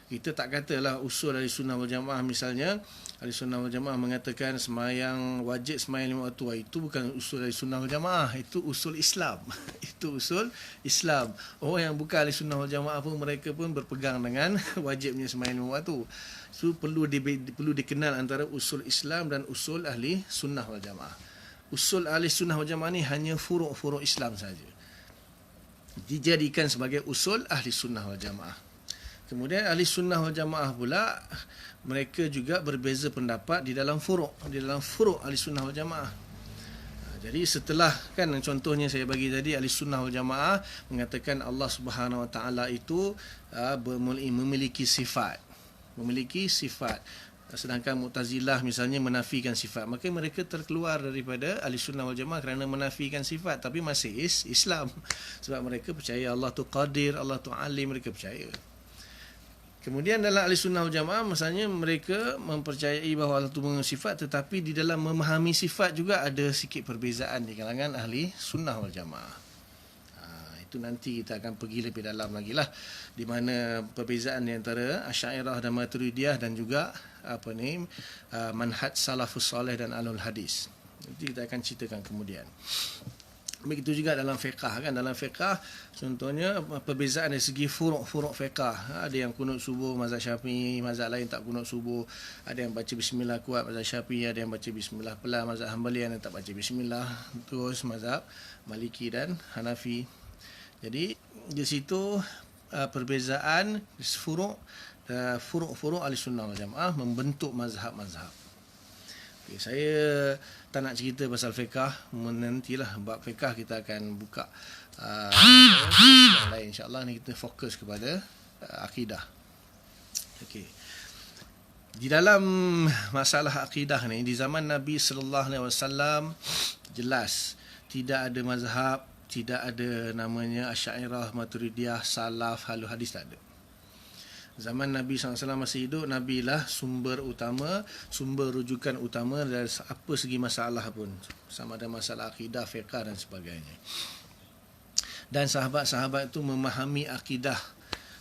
Kita tak katalah usul ahli sunnah wal jamaah, misalnya ahli sunnah wal jamaah mengatakan semayang wajib semayang 5 waktu. Itu bukan usul ahli sunnah wal jamaah, itu usul Islam. Itu usul Islam. Orang yang bukan ahli sunnah wal jamaah pun, mereka pun berpegang dengan wajibnya semayang 5 waktu. So perlu dikenal antara usul Islam dan usul ahli sunnah wal jamaah. Usul ahli sunnah wal jamaah ni hanya furuk-furuk Islam saja, dijadikan sebagai usul ahli sunnah wal jamaah. Kemudian ahli sunnah wal jamaah pula, mereka juga berbeza pendapat di dalam furuk ahli sunnah wal jamaah. Jadi setelah, kan contohnya saya bagi tadi, ahli sunnah wal jamaah mengatakan Allah Subhanahu wa taala itu memiliki sifat. Sedangkan Mu'tazilah misalnya menafikan sifat, maka mereka terkeluar daripada ahli sunnah wal jamaah kerana menafikan sifat, tapi masih Islam. Sebab mereka percaya Allah tu qadir, Allah tu alim, mereka percaya. Kemudian dalam ahli sunnah wal jamaah, misalnya mereka mempercayai bahawa Allah itu sifat, tetapi di dalam memahami sifat juga ada sikit perbezaan di kalangan ahli sunnah wal jamaah. Itu nanti kita akan pergi lebih dalam lagi lah, di mana perbezaan di antara Asy'ariyah dan Maturidiyah dan juga manhaj salafus soleh dan ahlul hadis. Nanti kita akan ceritakan kemudian. Begitu juga dalam fiqh, kan, dalam fiqh contohnya perbezaan dari segi furuk fiqh. Ada yang kunut subuh mazhab Syafi'i, mazhab lain tak kunut subuh. Ada yang baca bismillah kuat mazhab Syafi'i, ada yang baca bismillah pelan mazhab Hambali, ada yang tak baca bismillah. Terus mazhab Maliki dan Hanafi. Jadi di situ perbezaan furuk ahli sunnah wal jamaah membentuk mazhab-mazhab. Okay, saya tak nak cerita pasal fiqh, nantilah bab fiqh kita akan buka yang lain, insya-Allah. Ni kita fokus kepada akidah. Okey. Di dalam masalah akidah ni, di zaman Nabi sallallahu alaihi wasallam, jelas tidak ada mazhab, tidak ada namanya Asy'ariyah, Maturidiyah, Salaf, Ahlul Hadis, tak ada. Zaman Nabi SAW masih hidup, Nabi lah sumber utama, sumber rujukan utama dari apa segi masalah pun, sama ada masalah akidah, fiqh dan sebagainya. Dan sahabat-sahabat itu memahami akidah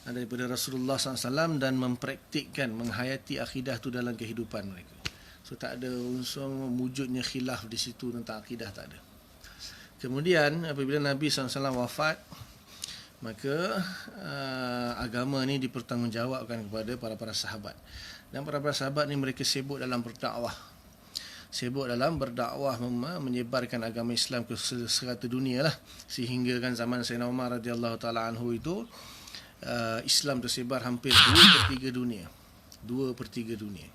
daripada Rasulullah SAW dan mempraktikkan, menghayati akidah itu dalam kehidupan mereka. So tak ada unsur wujudnya khilaf di situ tentang akidah, tak ada. Kemudian apabila Nabi SAW wafat, maka agama ni dipertanggungjawabkan kepada para sahabat. Dan para sahabat ni mereka sibuk dalam berdakwah. Sibuk dalam berdakwah, menyebarkan agama Islam ke serata dunia lah. Sehingga kan zaman Sayyidina Umar radhiyallahu taala anhu itu Islam tersebar hampir 2/3 dunia. 2/3 dunia.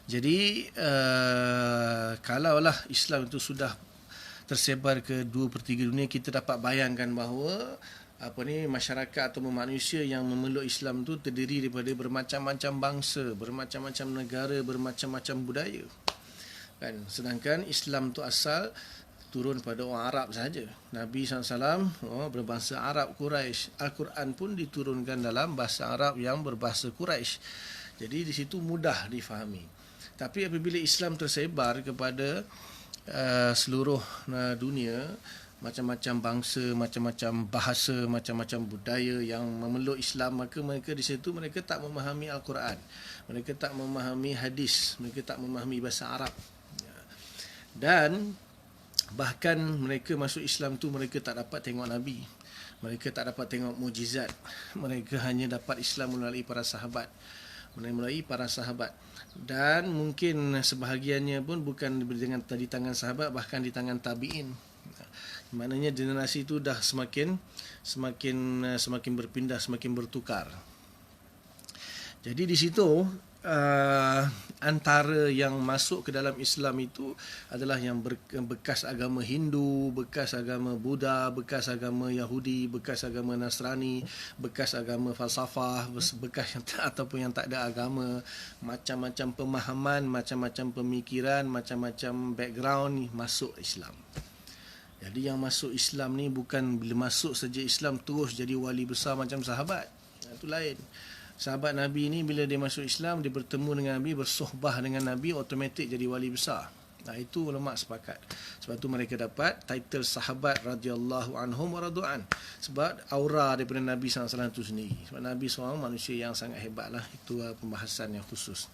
Jadi kalaulah Islam itu sudah tersebar ke 2/3 dunia, kita dapat bayangkan bahawa masyarakat atau manusia yang memeluk Islam itu terdiri daripada bermacam-macam bangsa, bermacam-macam negara, bermacam-macam budaya. Kan? Sedangkan Islam itu asal turun pada orang Arab sahaja. Nabi SAW berbangsa Arab Quraisy. Al-Quran pun diturunkan dalam bahasa Arab yang berbahasa Quraisy. Jadi di situ mudah difahami. Tapi apabila Islam tersebar kepada seluruh dunia, macam-macam bangsa, macam-macam bahasa, macam-macam budaya yang memeluk Islam, maka mereka di situ mereka tak memahami Al-Quran, mereka tak memahami hadis, mereka tak memahami bahasa Arab. Dan bahkan mereka masuk Islam tu mereka tak dapat tengok Nabi, mereka tak dapat tengok mukjizat, mereka hanya dapat Islam melalui para sahabat, dan mungkin sebahagiannya pun bukan di tangan sahabat, bahkan di tangan tabi'in. Maknanya generasi itu dah semakin berpindah, semakin bertukar. Jadi di situ antara yang masuk ke dalam Islam itu adalah yang bekas agama Hindu, bekas agama Buddha, bekas agama Yahudi, bekas agama Nasrani, bekas agama falsafah, bekas yang ataupun yang tak ada agama, macam-macam pemahaman, macam-macam pemikiran, macam-macam background masuk Islam. Jadi yang masuk Islam ni bukan bila masuk saja Islam terus jadi wali besar macam sahabat. Itu lain. Sahabat Nabi ni bila dia masuk Islam, dia bertemu dengan Nabi, bersohbah dengan Nabi, automatik jadi wali besar. Itu ulama sepakat. Sebab tu mereka dapat title sahabat radhiyallahu anhum wa radu'an. Sebab aura daripada Nabi SAW itu sendiri. Sebab Nabi SAW manusia yang sangat hebat lah. Itu pembahasan yang khusus.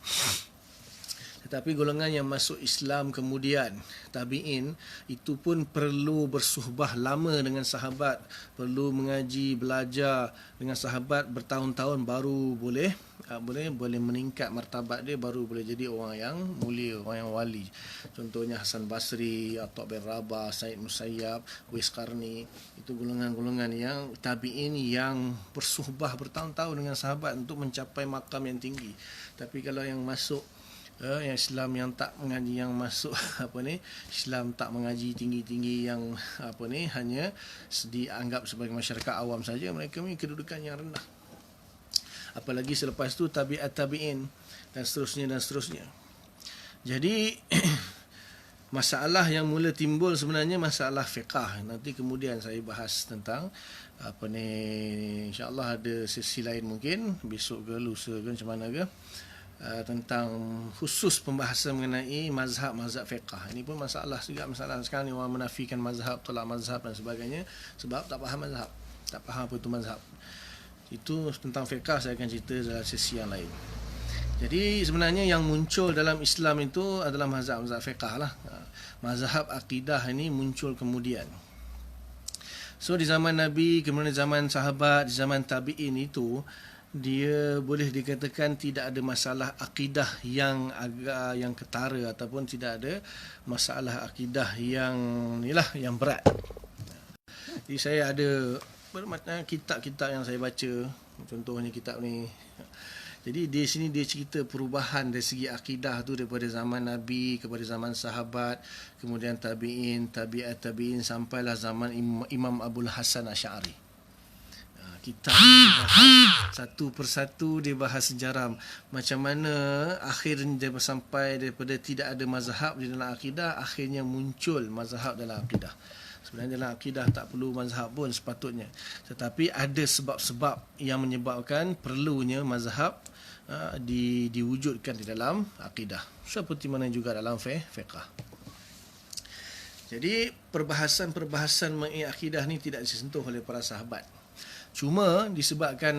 Tetapi golongan yang masuk Islam kemudian, tabi'in, itu pun perlu bersuhbah lama dengan sahabat, perlu mengaji, belajar dengan sahabat bertahun-tahun baru boleh meningkat martabat dia, baru boleh jadi orang yang mulia, orang yang wali. Contohnya Hasan Basri, Atha bin Rabah, Said Musayyab, Uwais Qarni. Itu golongan-golongan yang tabi'in yang bersuhbah bertahun-tahun dengan sahabat untuk mencapai makam yang tinggi. Tapi kalau yang masuk yang Islam yang tak mengaji, yang masuk Islam tak mengaji tinggi-tinggi, yang hanya dianggap sebagai masyarakat awam saja, mereka punya kedudukan yang rendah. Apalagi selepas tu tabi'in dan seterusnya. Jadi masalah yang mula timbul sebenarnya masalah fiqah. Nanti kemudian saya bahas tentang insya-Allah ada sesi lain, mungkin besok ke lusa ke macam mana ke, tentang khusus pembahasan mengenai mazhab fiqah. Ini pun masalah juga. Masalah sekarang ni orang menafikan mazhab, tolak mazhab dan sebagainya sebab tak faham mazhab, tak faham apa itu mazhab. Itu tentang fiqah saya akan cerita dalam sesi yang lain. Jadi sebenarnya yang muncul dalam Islam itu adalah mazhab fiqah lah. Mazhab akidah ini muncul kemudian. So di zaman Nabi, kemudian zaman sahabat, di zaman tabi'in itu, dia boleh dikatakan tidak ada masalah akidah yang ketara, ataupun tidak ada masalah akidah yang berat. Jadi saya ada bermacam kitab-kitab yang saya baca, contohnya kitab ni. Jadi di sini dia cerita perubahan dari segi akidah tu daripada zaman Nabi kepada zaman sahabat, kemudian tabi'in, tabi'in sampailah zaman Imam Abul Hasan Asy'ari. Kitab ni satu persatu dia bahas sejarah macam mana akhirnya dia sampai daripada tidak ada mazhab di dalam akidah, akhirnya muncul mazhab dalam akidah. Sebenarnya dalam akidah tak perlu mazhab pun sepatutnya, tetapi ada sebab-sebab yang menyebabkan perlunya mazhab diwujudkan di dalam akidah, seperti mana juga dalam fiqh. Jadi perbahasan-perbahasan mengenai akidah ni tidak disentuh oleh para sahabat. Cuma disebabkan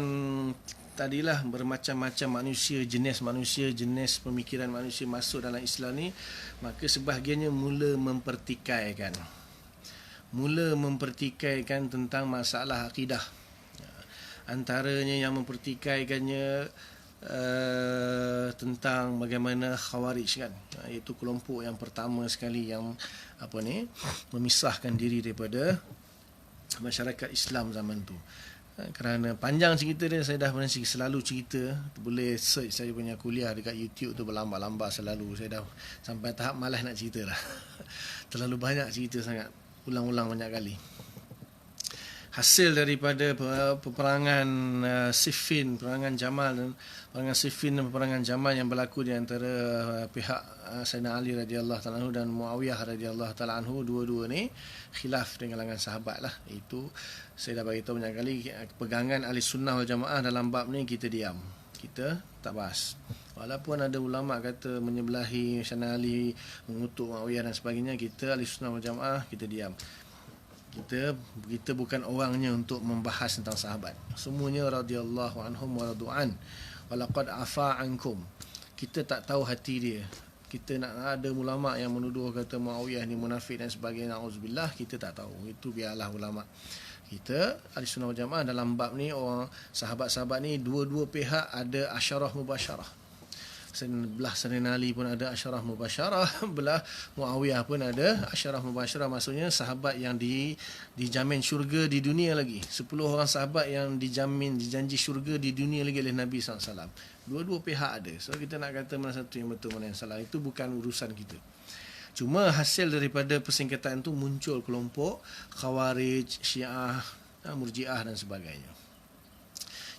tadilah bermacam-macam manusia, jenis pemikiran manusia masuk dalam Islam ni, maka sebahagiannya mula mempertikaikan tentang masalah akidah. Antaranya yang mempertikaikannya tentang bagaimana Khawarij kan, iaitu kelompok yang pertama sekali yang memisahkan diri daripada masyarakat Islam zaman tu. Kerana panjang cerita dia, saya dah selalu cerita, boleh search saya punya kuliah dekat YouTube tu berlambat-lambat selalu. Saya dah sampai tahap malas nak cerita lah. Terlalu banyak cerita sangat, ulang-ulang banyak kali. Hasil daripada peperangan Siffin, peperangan Siffin dan peperangan Jamal yang berlaku di antara pihak Sayyidina Ali radhiyallahu ta'ala anhu dan Muawiyah radhiyallahu ta'ala anhu, dua-dua ni khilaf dengan kalangan sahabat lah. Itu saya dah beritahu banyak kali, pegangan ahli sunnah wal jamaah dalam bab ni kita diam, kita tak bahas. Walaupun ada ulama kata menyebelahi Sayyidina Ali, mengutuk Muawiyah dan sebagainya, kita ahli sunnah wal jamaah kita diam. Kita bukan orangnya untuk membahas tentang sahabat. Semuanya radhiyallahu anhum wa radu'an. Walaqad afa ankum. Kita tak tahu hati dia. Kita nak ada ulama yang menuduh kata Muawiyah ni munafik dan sebagainya, auzubillah, kita tak tahu. Itu biarlah ulama. Kita Ahlussunnah wal Jamaah dalam bab ni, orang sahabat-sahabat ni dua-dua pihak ada asyarah mubasyarah. Belah Sayyidina Ali pun ada asyarah mubasyarah, belah Muawiyah pun ada asyarah mubasyarah. Maksudnya sahabat yang dijamin syurga di dunia lagi. 10 orang sahabat yang dijanji syurga di dunia lagi oleh Nabi SAW. Dua-dua pihak ada. So kita nak kata mana satu yang betul, mana yang salah, itu bukan urusan kita. Cuma hasil daripada persingkatan itu muncul kelompok Khawarij, Syiah, Murji'ah dan sebagainya.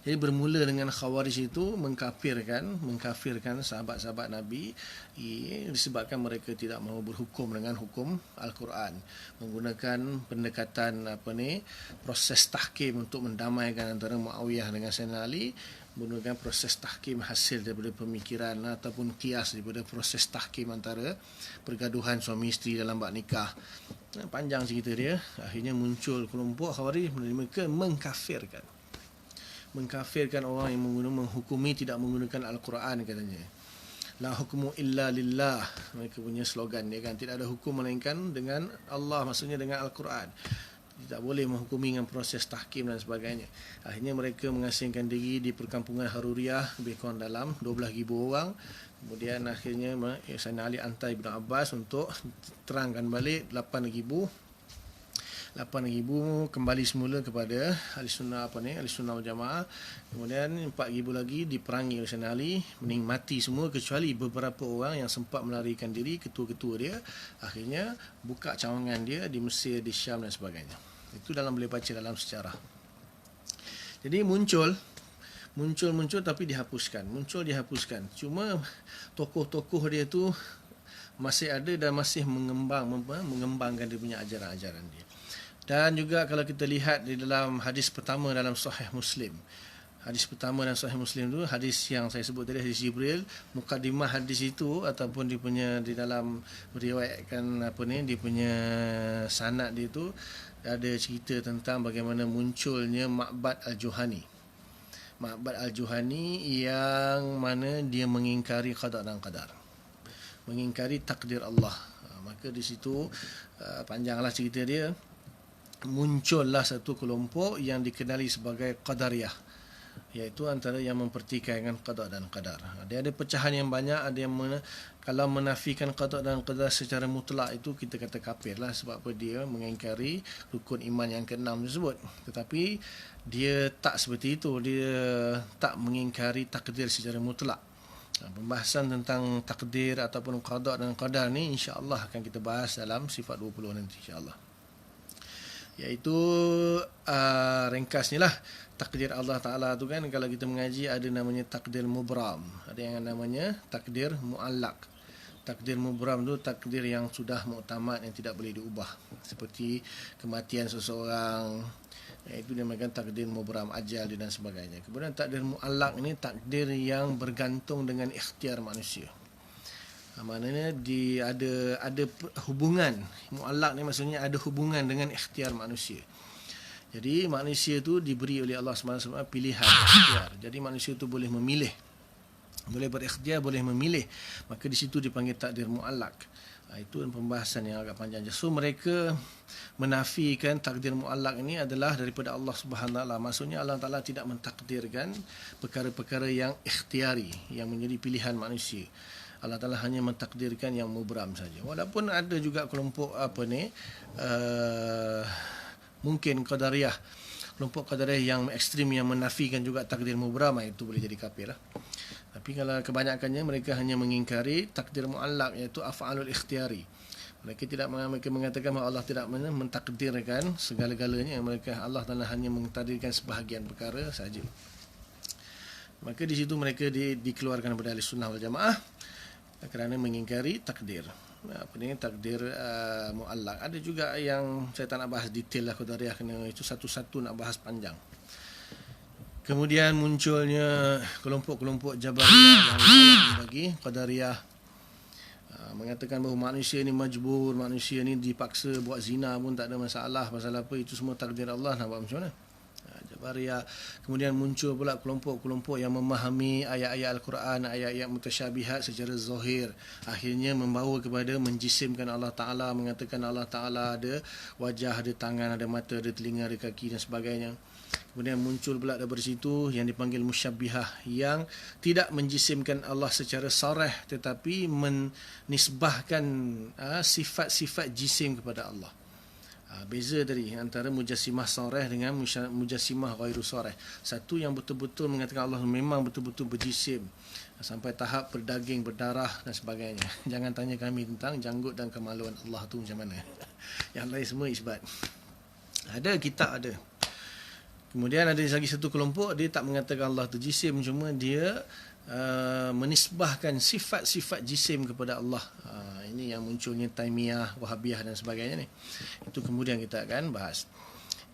Jadi bermula dengan Khawarij itu mengkafirkan sahabat-sahabat Nabi disebabkan mereka tidak mahu berhukum dengan hukum Al-Quran, menggunakan pendekatan proses tahkim untuk mendamaikan antara Muawiyah dengan Sayyidina Ali, menggunakan proses tahkim hasil daripada pemikiran ataupun kias daripada proses tahkim antara pergaduhan suami isteri dalam bab nikah. Panjang cerita dia. Akhirnya muncul kelompok Khawarij, mereka mengkafirkan orang yang menghukumi tidak menggunakan Al-Quran, katanya. La hukmu illa lillah, mereka punya slogan dia kan, tidak ada hukum melainkan dengan Allah, maksudnya dengan Al-Quran. Tidak boleh menghukumi dengan proses tahkim dan sebagainya. Akhirnya mereka mengasingkan diri di perkampungan Haruriyah, lebih kurang dalam 12,000 orang. Kemudian akhirnya Sayyidina Ali hantar Ibn Abbas untuk terangkan balik 8,000 kembali semula kepada ahli sunnah wal jamaah. Kemudian 4,000 lagi diperangi oleh Sayyidina Ali, mati semua kecuali beberapa orang yang sempat melarikan diri, ketua-ketua dia. Akhirnya buka cawangan dia di Mesir, di Syam dan sebagainya. Itu boleh baca dalam sejarah. Jadi muncul tapi dihapuskan. Cuma tokoh-tokoh dia tu masih ada dan masih mengembangkan dia punya ajaran-ajaran dia. Dan juga kalau kita lihat di dalam hadis pertama dalam Sahih Muslim. Hadis pertama dalam Sahih Muslim tu, hadis yang saya sebut tadi, hadis Jibril. Mukadimah hadis itu ataupun dia punya di dalam meriwayatkan dia punya sanad dia tu ada cerita tentang bagaimana munculnya Ma'bad Al-Juhani. Ma'bad Al-Juhani yang mana dia mengingkari qada dan qadar, mengingkari takdir Allah. Maka di situ panjanglah cerita dia. Muncullah satu kelompok yang dikenali sebagai Qadariyah, iaitu antara yang mempertikaikan qada dan qadar. Dia ada pecahan yang banyak. Ada yang kalau menafikan qada dan qadar secara mutlak itu kita kata kafir lah, sebab apa? Dia mengingkari rukun iman yang ke-6 tersebut. Tetapi dia tak seperti itu, dia tak mengingkari takdir secara mutlak. Pembahasan tentang takdir ataupun qada dan qadar ni insya-Allah akan kita bahas dalam sifat 20 nanti insya-Allah. Iaitu ringkasnya lah, takdir Allah Ta'ala tu kan, kalau kita mengaji ada namanya takdir mubram, ada yang namanya takdir mu'allaq. Takdir mubram tu takdir yang sudah muktamad, yang tidak boleh diubah, seperti kematian seseorang, iaitu dinamakan takdir mubram, ajal dan sebagainya. Kemudian takdir mu'allaq ni takdir yang bergantung dengan ikhtiar manusia. Maknanya ada hubungan. Mu'allaq ni maksudnya ada hubungan dengan ikhtiar manusia. Jadi manusia tu diberi oleh Allah SWT pilihan ikhtiar. Jadi manusia tu boleh memilih, boleh berikhtiar, boleh memilih. Maka di situ dipanggil takdir mu'allaq. Itu pembahasan yang agak panjang. So mereka menafikan takdir mu'allaq ini adalah daripada Allah Subhanahu Wa Taala. Maksudnya Allah Taala tidak mentakdirkan perkara-perkara yang ikhtiari, yang menjadi pilihan manusia. Allah Taala hanya mentakdirkan yang mubram saja. Walaupun ada juga kelompok mungkin qadariyah, kelompok qadariyah yang ekstrim yang menafikan juga takdir mubram, itu boleh jadi kafir lah. Tapi kalau kebanyakannya mereka hanya mengingkari takdir mu'allaq, iaitu af'alul ikhtiyari. Mereka mengatakan bahawa Allah tidak mentakdirkan segala-galanya. Allah Taala hanya mentakdirkan sebahagian perkara saja. Maka di situ mereka dikeluarkan daripada ahli sunnah wal jamaah kerana mengingkari takdir. Takdir mu'allaq. Ada juga yang saya tak nak bahas detail lah qadariyah, kerana itu satu-satu nak bahas panjang. Kemudian munculnya kelompok-kelompok Jabariyah yang bagi qadariyah, mengatakan bahawa manusia ni majbur, manusia ni dipaksa buat zina pun tak ada masalah. Pasal apa? Itu semua takdir Allah. Nak buat macam mana? Jabariyah. Kemudian muncul pula kelompok-kelompok yang memahami ayat-ayat Al-Quran, ayat-ayat mutasyabihat secara zahir, akhirnya membawa kepada menjisimkan Allah Ta'ala, mengatakan Allah Ta'ala ada wajah, ada tangan, ada mata, ada telinga, ada kaki dan sebagainya. Kemudian muncul pula daripada situ yang dipanggil musyabbihah, yang tidak menjisimkan Allah secara sarih tetapi menisbahkan sifat-sifat jisim kepada Allah. Beza tadi antara mujassimah sarih dengan mujassimah ghairu sarih. Satu yang betul-betul mengatakan Allah memang betul-betul berjisim sampai tahap berdaging, berdarah dan sebagainya. Jangan tanya kami tentang janggut dan kemaluan Allah tu macam mana. Yang lain semua isbat. Ada kitab ada. Kemudian ada lagi satu kelompok, dia tak mengatakan Allah tu jisim, cuma dia menisbahkan sifat-sifat jisim kepada Allah. Ini yang munculnya Taimiyah, Wahabiyah dan sebagainya ni. Itu kemudian kita akan bahas.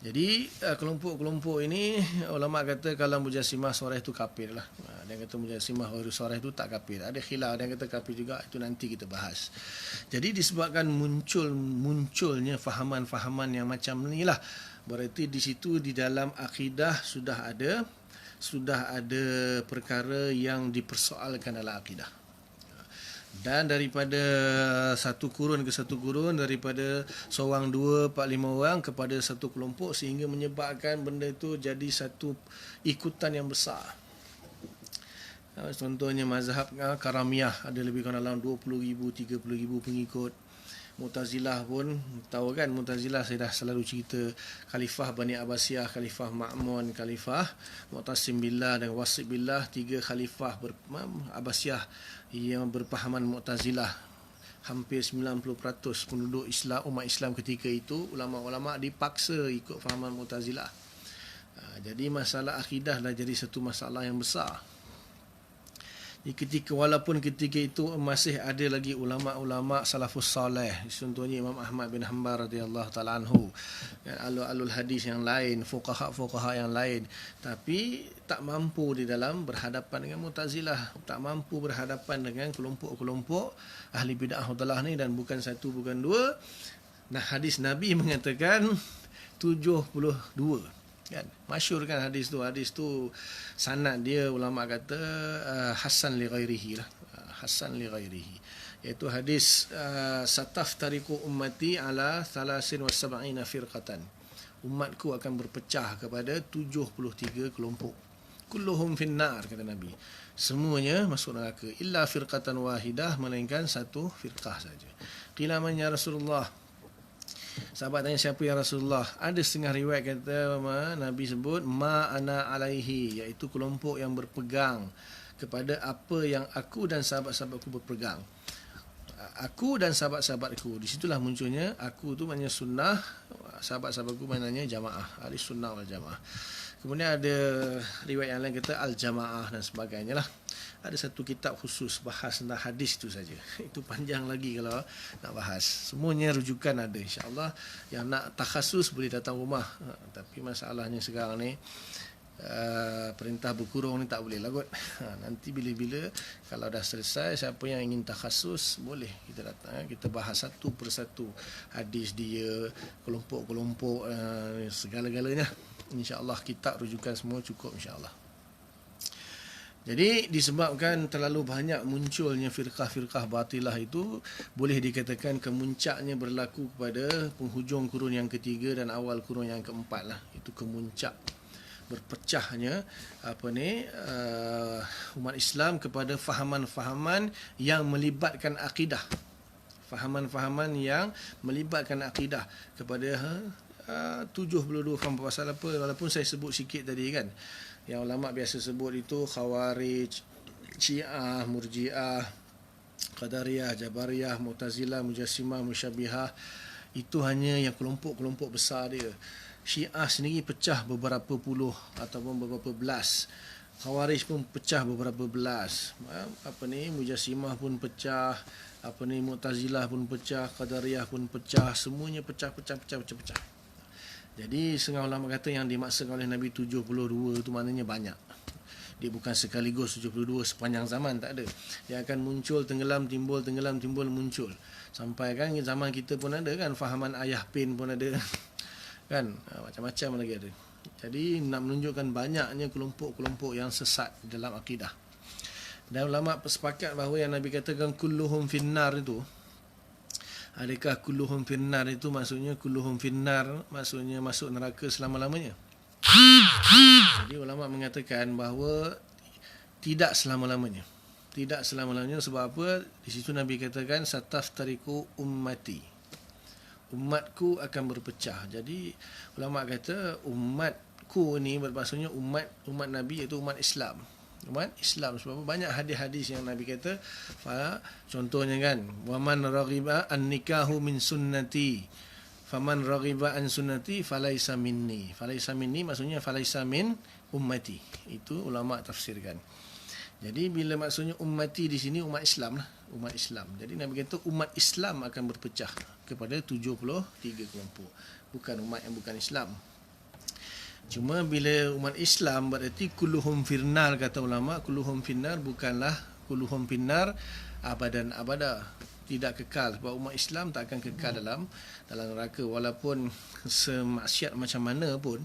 Jadi kelompok-kelompok ini ulama kata kalau mujassimah sarih itu kafir lah. Ada yang kata mujassimah ghairu sarih itu tak kafir. Ada khilaf, ada yang kata kafir juga, itu nanti kita bahas. Jadi disebabkan munculnya fahaman-fahaman yang macam inilah, berarti di situ di dalam akidah sudah ada perkara yang dipersoalkan dalam akidah. Dan daripada satu kurun ke satu kurun, daripada seorang, dua, 4, 5 orang kepada satu kelompok, sehingga menyebabkan benda itu jadi satu ikutan yang besar. Contohnya mazhab Karamiyah, ada lebih kurang dalam 20,000, 30,000 pengikut. Mu'tazilah pun tahu kan, Mu'tazilah saya dah selalu cerita, Khalifah Bani Abbasiyah, Khalifah Ma'mun, Khalifah Mu'tasim Billah dan Wasib Billah, 3 Khalifah Abbasiyah yang berpahaman Mu'tazilah. Hampir 90% penduduk Islam, umat Islam ketika itu, ulama-ulama dipaksa ikut fahaman Mu'tazilah. Jadi masalah akidah dah jadi satu masalah yang besar. Walaupun ketika itu masih ada lagi ulama-ulama salafus salih, contohnya Imam Ahmad bin Hanbal radhiyallahu taala anhu, alul hadis yang lain, fuqaha yang lain, tapi tak mampu di dalam berhadapan dengan Mu'tazilah, tak mampu berhadapan dengan kelompok-kelompok ahli bid'ah dalah ni, dan bukan satu bukan dua. Nah, hadis Nabi mengatakan 72. Kan masyhur kan hadis tu sanad dia ulama kata hasan li ghairihi lah, hasan li ghairihi, iaitu hadis sataftariqu ummati ala 73 firqatan, umatku akan berpecah kepada 73 kelompok, kulluhum finnar, kata Nabi, semuanya masuk neraka, illa firqatan wahidah, melainkan satu firqah saja. Qila man ya Rasulullah, sahabat tanya siapa ya Rasulullah? Ada setengah riwayat kata Nabi sebut ma ana alaihi, iaitu kelompok yang berpegang kepada apa yang aku dan sahabat-sahabatku berpegang. Aku dan sahabat-sahabatku, di situlah munculnya aku tu maknanya sunnah, sahabat-sahabatku maknanya jamaah, ahli sunnah wal jamaah. Kemudian ada riwayat yang lain kata al-jamaah dan sebagainya lah. Ada satu kitab khusus bahas tentang hadis itu saja. Itu panjang lagi kalau nak bahas. Semuanya rujukan ada, insya-Allah. Yang nak takhasus boleh datang rumah. Tapi masalahnya sekarang ni perintah berkurung ni tak boleh lah kot. Nanti bila-bila kalau dah selesai, siapa yang ingin takhasus boleh kita datang, kita bahas satu persatu hadis dia, kelompok-kelompok, segala-galanya. InsyaAllah kitab rujukan semua cukup insyaAllah. Jadi disebabkan terlalu banyak munculnya firqah-firqah batilah itu, boleh dikatakan kemuncaknya berlaku pada penghujung kurun yang ketiga dan awal kurun yang keempat lah. Itu kemuncak berpecahnya umat Islam kepada fahaman-fahaman yang melibatkan akidah. Fahaman-fahaman yang melibatkan akidah kepada 72 pasal apa, walaupun saya sebut sikit tadi kan. Yang ulama biasa sebut itu Khawarij, Syiah, Murji'ah, Qadariyah, Jabariyah, Mu'tazilah, Mujassimah, Musyabbihah. Itu hanya yang kelompok-kelompok besar dia. Syiah sendiri pecah beberapa puluh ataupun beberapa belas. Khawarij pun pecah beberapa belas. Mujassimah pun pecah, Mu'tazilah pun pecah, Qadariyah pun pecah, semuanya pecah. Jadi setengah ulama kata yang dimaksud oleh Nabi 72 itu maknanya banyak. Dia bukan sekaligus 72 sepanjang zaman, tak ada. Dia akan muncul, tenggelam, timbul, muncul. Sampai kan zaman kita pun ada kan, fahaman ayah pin pun ada. Kan, macam-macam lagi ada. Jadi nak menunjukkan banyaknya kelompok-kelompok yang sesat dalam akidah. Dan ulama sepakat bahawa yang Nabi katakan kulluhum finnar itu, adakah kulluhum finnar itu maksudnya kulluhum finnar maksudnya masuk neraka selama-lamanya? Jadi ulama mengatakan bahawa tidak selama-lamanya. Tidak selama-lamanya sebab apa? Di situ Nabi katakan sataftariku ummati. Umatku akan berpecah. Jadi ulama kata umatku ni bermaksudnya umat Nabi, iaitu umat Islam. Umat Islam, sebab banyak hadis-hadis yang Nabi kata, contohnya kan, waman raghiba an nikahu min sunnati faman raghiba an sunnati falaisa minni. Falaisa minni maksudnya falaisa min ummati. Itu ulama tafsirkan. Jadi bila maksudnya ummati di sini umat Islam lah, umat Islam. Jadi Nabi kata umat Islam akan berpecah kepada 73 kelompok, bukan umat yang bukan Islam. Cuma bila umat Islam berarti kulluhum finnar, kata ulama. Kulluhum finnar bukanlah kulluhum finnar abadan abada, tidak kekal. Sebab umat Islam tak akan kekal dalam neraka, walaupun semaksiat macam mana pun,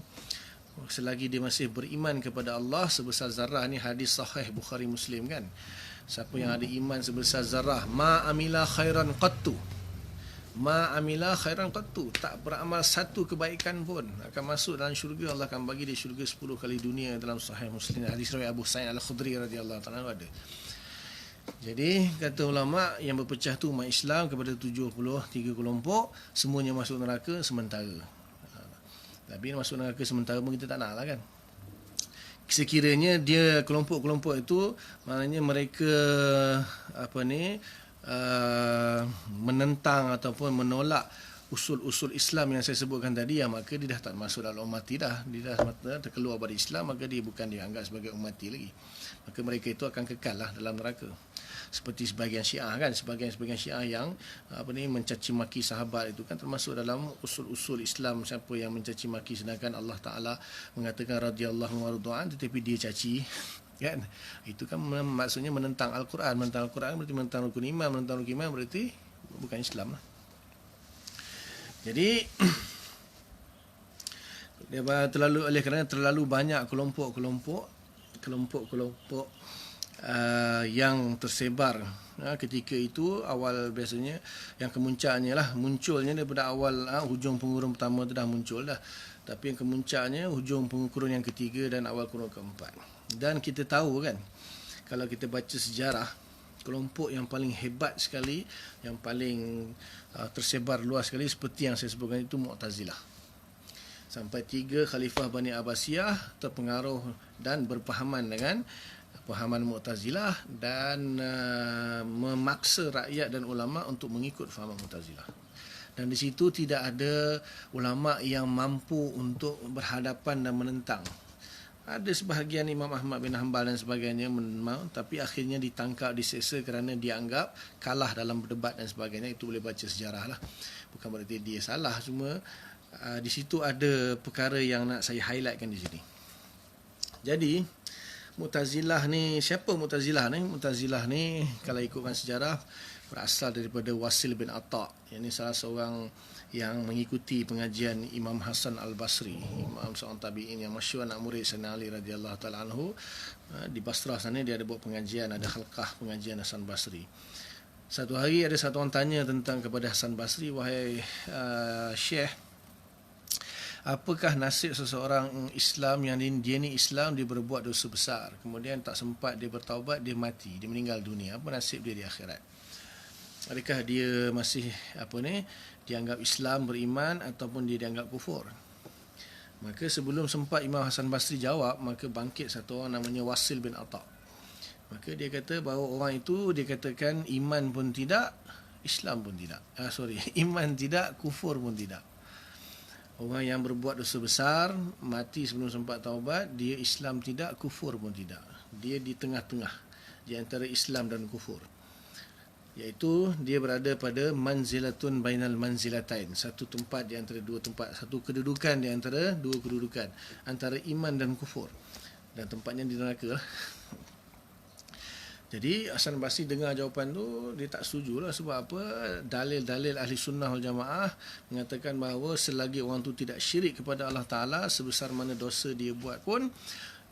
selagi dia masih beriman kepada Allah sebesar zarah. Ni hadis sahih Bukhari Muslim kan. Siapa yang ada iman sebesar zarah, ma amila khairan qattu, tak beramal satu kebaikan pun, akan masuk dalam syurga. Allah akan bagi dia syurga 10 kali dunia. Dalam Sahih Muslim, hadis riwayat Abu Sa'id Al-Khudri radhiyallahu ta'ala ada. Jadi kata ulama, yang berpecah tu umat Islam kepada 73 kelompok, semuanya masuk neraka sementara. Tapi masuk neraka sementara pun kita tak nak lah kan. Sekiranya dia kelompok-kelompok itu, maknanya mereka menentang ataupun menolak usul-usul Islam yang saya sebutkan tadi, maka dia dah tak masuk dalam ummati dah. Dia dah terkeluar dari Islam, maka dia bukan dianggap sebagai ummati lagi. Maka mereka itu akan kekal lah dalam neraka. Seperti sebahagian Syiah kan, sebahagian Syiah yang mencaci maki sahabat itu kan termasuk dalam usul-usul Islam. Siapa yang mencaci maki sedangkan Allah Taala mengatakan radhiyallahu wardu'an, tetapi dia caci kan, itu kan maksudnya menentang Al-Quran. Menentang Al-Quran berarti menentang rukun iman. Menentang rukun iman berarti bukan Islam lah. Jadi oleh kerana terlalu banyak kelompok-kelompok yang tersebar ketika itu, awal biasanya yang kemuncaknya lah, munculnya daripada awal hujung pengurun pertama tu dah muncul dah, tapi yang kemuncaknya hujung pengurun yang ketiga dan awal kurun keempat. Dan kita tahu kan, kalau kita baca sejarah, kelompok yang paling hebat sekali, yang paling tersebar luas sekali seperti yang saya sebutkan itu Mu'tazilah. Sampai 3 Khalifah Bani Abbasiyah terpengaruh dan berpahaman dengan pahaman Mu'tazilah dan memaksa rakyat dan ulama untuk mengikut fahaman Mu'tazilah. Dan di situ tidak ada ulama yang mampu untuk berhadapan dan menentang. Ada sebahagian Imam Ahmad bin Hanbal dan sebagainya, tapi akhirnya ditangkap, diseksa kerana dianggap kalah dalam berdebat dan sebagainya. Itu boleh baca sejarah lah. Bukan berarti dia salah, cuma di situ ada perkara yang nak saya highlightkan di sini. Jadi Mu'tazilah ni, siapa Mu'tazilah ni? Mu'tazilah ni kalau ikutkan sejarah berasal daripada Wasil bin Atta'. Ini salah seorang yang mengikuti pengajian Imam Hasan Al-Basri, imam seorang tabi'in yang masyhur, anak murid Sayyidina Ali radhiyallahu taala anhu. Di Basrah sana dia ada buat pengajian, ada halqah pengajian Hasan Basri. Satu hari ada satu orang tanya tentang kepada Hasan Basri, wahai Syekh, apakah nasib seseorang Islam yang dia ni Islam, dia berbuat dosa besar, kemudian tak sempat dia bertaubat, dia mati, dia meninggal dunia, apa nasib dia di akhirat? Adakah dia masih dianggap Islam, beriman, ataupun dia dianggap kufur? Maka sebelum sempat Imam Hasan Basri jawab, maka bangkit satu orang namanya Wasil bin Atta'. Maka dia kata bahawa orang itu, dia katakan iman pun tidak, Islam pun tidak. Iman tidak, kufur pun tidak. Orang yang berbuat dosa besar, mati sebelum sempat taubat, dia Islam tidak, kufur pun tidak. Dia di tengah-tengah, di antara Islam dan kufur. Iaitu dia berada pada manzilatun bainal manzilatain, satu tempat di antara dua tempat, satu kedudukan di antara dua kedudukan, antara iman dan kufur. Dan tempatnya di neraka lah. Jadi Hasan Basri dengar jawapan tu, dia tak setuju lah. Sebab apa? Dalil-dalil ahli sunnah wal jamaah mengatakan bahawa selagi orang tu tidak syirik kepada Allah Ta'ala, sebesar mana dosa dia buat pun,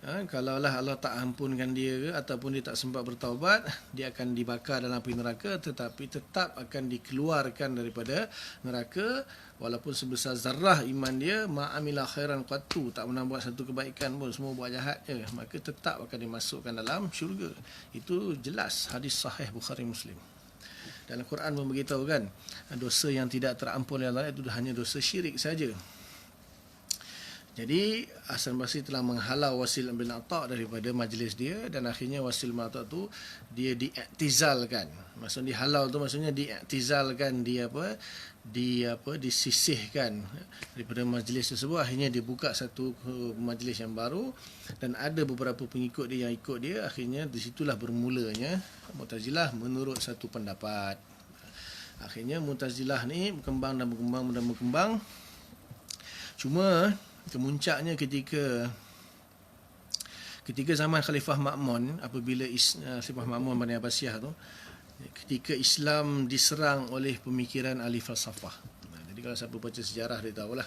kalaulah Allah tak ampunkan dia ke, ataupun dia tak sempat bertaubat, dia akan dibakar dalam api neraka, tetapi tetap akan dikeluarkan daripada neraka, walaupun sebesar zarrah iman dia, ma'amila khairan qattu, tak pernah buat satu kebaikan pun, semua buat jahat je, maka tetap akan dimasukkan dalam syurga. Itu jelas hadis sahih Bukhari Muslim. Dalam Quran pun beritahu kan, dosa yang tidak terampun oleh Allah itu hanya dosa syirik saja. Jadi Hasan Basri telah menghalau Wasil bin Atta' daripada majlis dia, dan akhirnya Wasil bin Atta' tu dia diiktizalkan. Maksudnya dihalau tu maksudnya diiktizalkan, disisihkan daripada majlis tersebut. Akhirnya dia buka satu majlis yang baru, dan ada beberapa pengikut dia yang ikut dia. Akhirnya di situlah bermulanya Mu'tazilah menurut satu pendapat. Akhirnya Mu'tazilah ni berkembang. Cuma kemuncaknya ketika zaman Khalifah Ma'mun, apabila Khalifah Ma'mun Bani Abbasiyah tu, ketika Islam diserang oleh pemikiran ahli falsafah. Jadi kalau siapa baca sejarah dia tahulah.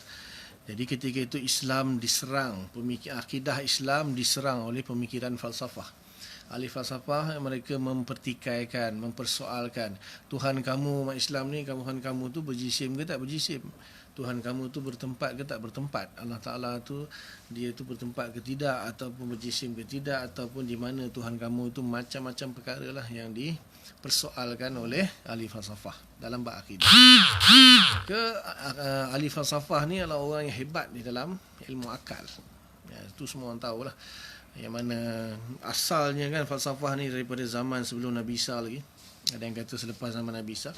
Jadi ketika itu Islam diserang, akidah Islam diserang oleh pemikiran falsafah. Ahli falsafah mereka mempertikaikan, mempersoalkan, Tuhan kamu umat Islam ni, Tuhan kamu tu berjisim ke tak berjisim? Tuhan kamu tu bertempat ke tak bertempat? Allah Ta'ala tu, dia tu bertempat ke tidak, ataupun berjisim ke tidak, ataupun di mana Tuhan kamu tu, macam-macam perkara lah yang dipersoalkan oleh ahli falsafah dalam bab akidah. Ahli falsafah ni adalah orang yang hebat di dalam ilmu akal. Itu semua orang tahulah. Yang mana asalnya kan falsafah ni daripada zaman sebelum Nabi Isa lagi. Ada yang kata selepas zaman Nabi Isa,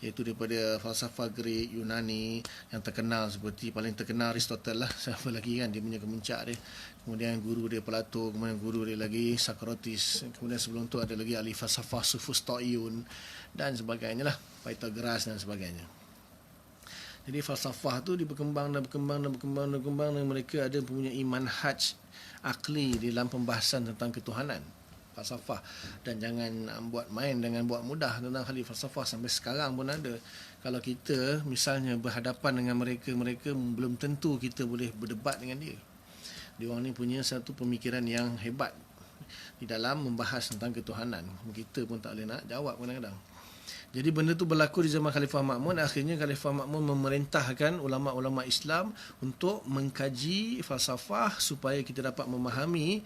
iaitu daripada falsafah Greek, Yunani yang terkenal, seperti paling terkenal Aristotle lah, siapa lagi kan, dia punya kemuncak dia. Kemudian guru dia Plato, kemudian guru dia lagi Socrates, kemudian sebelum tu ada lagi ahli falsafah Sophistoion dan sebagainya lah, Pythagoras dan sebagainya. Jadi falsafah tu berkembang dan mereka ada mempunyai manhaj akli dalam pembahasan tentang ketuhanan falsafah. Dan jangan buat main dengan buat mudah tentang ahli falsafah, sampai sekarang pun ada. Kalau kita misalnya berhadapan dengan mereka belum tentu kita boleh berdebat dengan dia. Dia orang ni punya satu pemikiran yang hebat di dalam membahas tentang ketuhanan. Kita pun tak boleh nak jawab kadang-kadang. Jadi benda tu berlaku di zaman Khalifah Ma'mun. Akhirnya Khalifah Ma'mun memerintahkan ulama-ulama Islam untuk mengkaji falsafah supaya kita dapat memahami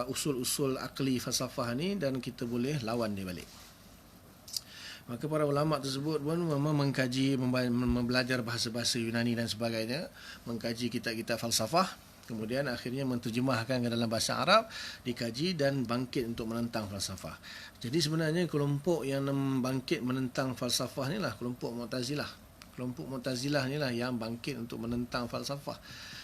usul-usul akli falsafah ni, dan kita boleh lawan dia balik. Maka para ulama tersebut pun memang mengkaji, belajar bahasa-bahasa Yunani dan sebagainya, mengkaji kitab-kitab falsafah. Kemudian akhirnya menterjemahkan ke dalam bahasa Arab, dikaji dan bangkit untuk menentang falsafah. Jadi sebenarnya kelompok yang bangkit menentang falsafah ni lah kelompok Mu'tazilah. Kelompok Mu'tazilah ni lah yang bangkit untuk menentang falsafah.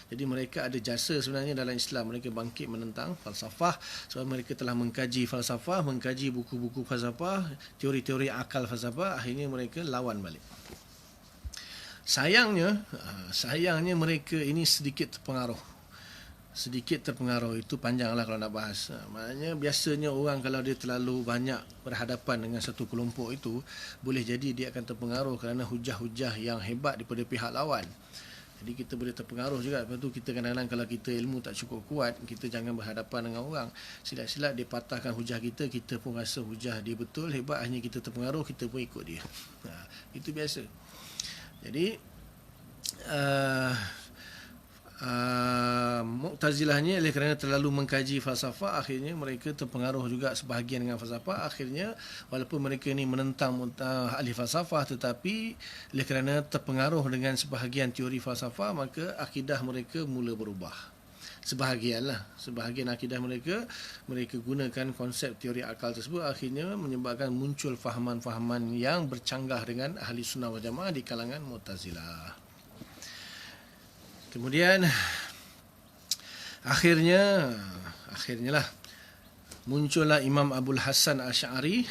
Jadi mereka ada jasa sebenarnya dalam Islam. Mereka bangkit menentang falsafah sebab mereka telah mengkaji falsafah, mengkaji buku-buku falsafah, teori-teori akal falsafah. Akhirnya mereka lawan balik. Sayangnya mereka ini sedikit terpengaruh. sedikit terpengaruh. Itu panjanglah kalau nak bahas. Maknanya biasanya orang kalau dia terlalu banyak berhadapan dengan satu kelompok itu, boleh jadi dia akan terpengaruh kerana hujah-hujah yang hebat daripada pihak lawan. Jadi kita boleh terpengaruh juga. Lepas tu kita kadang-kadang kalau kita ilmu tak cukup kuat, kita jangan berhadapan dengan orang. Silat-silat dia patahkan hujah kita, kita pun rasa hujah dia betul, hebat, hanya kita terpengaruh, kita pun ikut dia. Itu biasa. Jadi Mu'tazilahnya oleh kerana terlalu mengkaji falsafah, akhirnya mereka terpengaruh juga sebahagian dengan falsafah. Akhirnya walaupun mereka ni menentang ahli falsafah, tetapi oleh kerana terpengaruh dengan sebahagian teori falsafah, maka akidah mereka mula berubah. Sebahagian akidah mereka gunakan konsep teori akal tersebut, akhirnya menyebabkan muncul fahaman-fahaman yang bercanggah dengan ahli sunnah wal jamaah di kalangan Mu'tazilah. Kemudian akhirnya lah muncullah Imam Abul Hasan Asy'ari.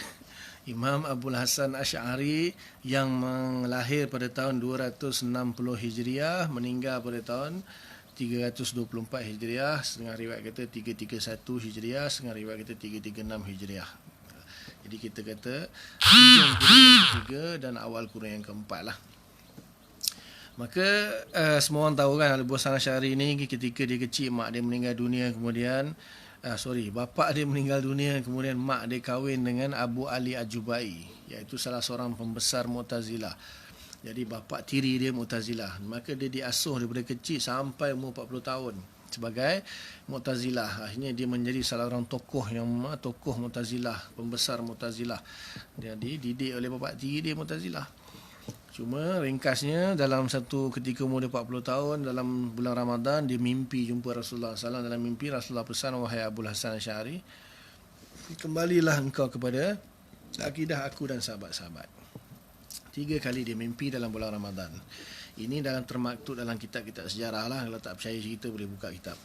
Imam Abul Hasan Asy'ari yang lahir pada tahun 260 Hijriah, meninggal pada tahun 324 Hijriah, setengah riwayat kata 331 Hijriah, setengah riwayat kata 336 Hijriah. Jadi kita kata hujung kurun yang ketiga dan awal kurun yang keempat lah. Maka semua orang tahu kan, Abu Hasan Asy'ari ni ketika dia kecil, mak dia meninggal dunia, kemudian bapa dia meninggal dunia, kemudian mak dia kahwin dengan Abu Ali Al-Jubai, iaitu salah seorang pembesar Mu'tazilah. Jadi bapa tiri dia Mu'tazilah. Maka dia diasuh daripada kecil sampai umur 40 tahun sebagai Mu'tazilah. Akhirnya dia menjadi salah seorang tokoh Mu'tazilah, pembesar Mu'tazilah. Dia dididik oleh bapa tiri dia Mu'tazilah. Cuma ringkasnya, dalam satu ketika umur dia 40 tahun, dalam bulan Ramadan, dia mimpi jumpa Rasulullah SAW. Dalam mimpi Rasulullah pesan, wahai Abul Hasan Asy'ari, kembalilah engkau kepada akidah aku dan sahabat-sahabat. 3 kali dia mimpi dalam bulan Ramadan. Ini dalam termaktub dalam kitab-kitab sejarah lah. Kalau tak percaya cerita, boleh buka kitab.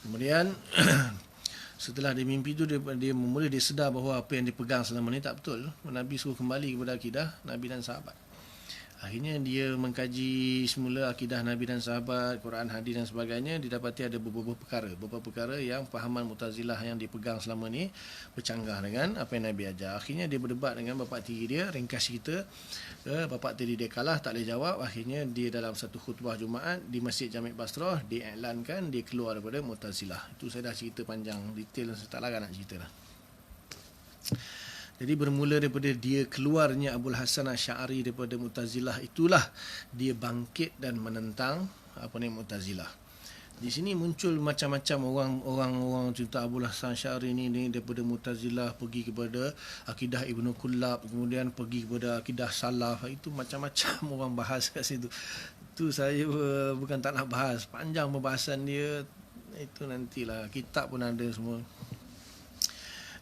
Kemudian setelah dia mimpi tu, dia sedar bahawa apa yang dipegang selama ni tak betul. Nabi suruh kembali kepada akidah Nabi dan sahabat. Akhirnya dia mengkaji semula akidah Nabi dan sahabat, Quran, hadis dan sebagainya. Didapati ada beberapa perkara yang fahaman Mu'tazilah yang dipegang selama ni bercanggah dengan apa yang Nabi ajar. Akhirnya dia berdebat dengan bapa tiri dia. Ringkas cerita, bapa tiri dia kalah, tak boleh jawab. Akhirnya dia dalam satu khutbah Jumaat di Masjid Jami' Basrah, dia iklankan dia keluar daripada Mu'tazilah. Itu saya dah cerita panjang, detail, saya tak larang nak cerita lah. Jadi bermula daripada dia keluarnya Abul Hasan Asy'ari daripada Mu'tazilah, itulah dia bangkit dan menentang Mu'tazilah. Di sini muncul macam-macam orang cerita Abul Hasan Asy'ari ni daripada Mu'tazilah pergi kepada akidah Ibnu Kullab, kemudian pergi kepada akidah Salaf. Itu macam-macam orang bahas kat situ. Itu saya bukan tak nak bahas, panjang pembahasan dia. Itu nantilah, kitab pun ada semua.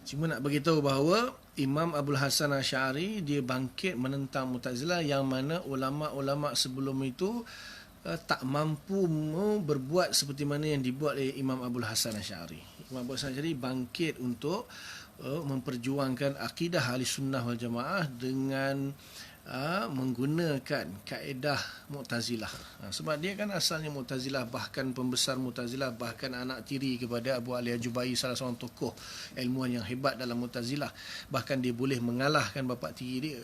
Cuma nak beritahu bahawa Imam Abul Hasan Asy'ari dia bangkit menentang Mu'tazilah, yang mana ulama-ulama sebelum itu tak mampu berbuat seperti mana yang dibuat oleh Imam Abul Hasan Asy'ari. Imam Abul Hasan Asy'ari bangkit untuk memperjuangkan akidah ahli sunnah wal jamaah dengan menggunakan kaedah Mu'tazilah. Sebab dia kan asalnya Mu'tazilah, bahkan pembesar Mu'tazilah, bahkan anak tiri kepada Abu Ali Al-Jubai, salah seorang tokoh ilmuwan yang hebat dalam Mu'tazilah. Bahkan dia boleh mengalahkan bapa tiri dia.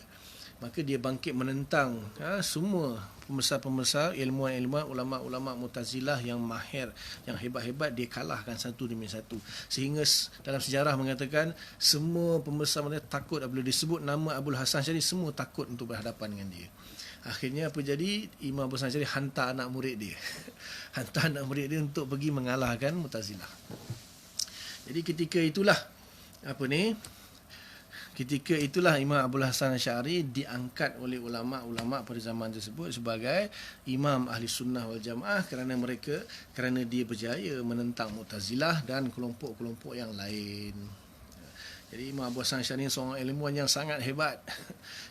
Maka dia bangkit menentang semua pembesar-pembesar, ilmuwan-ilmuwan, ulama-ulama Mu'tazilah yang mahir, yang hebat-hebat, dia kalahkan satu demi satu. Sehingga dalam sejarah mengatakan semua pembesar mereka takut apabila disebut nama Abul Hasan Asy'ari, semua takut untuk berhadapan dengan dia. Akhirnya apa jadi? Imam Abul Hasan Asy'ari hantar anak murid dia untuk pergi mengalahkan Mu'tazilah. Jadi ketika itulah Imam Abul Hasan Asy'ari diangkat oleh ulama-ulama pada zaman tersebut sebagai imam ahli sunnah wal jamaah, kerana dia berjaya menentang Mu'tazilah dan kelompok-kelompok yang lain. Jadi Imam Abul Hasan Asy'ari seorang ilmuwan yang sangat hebat.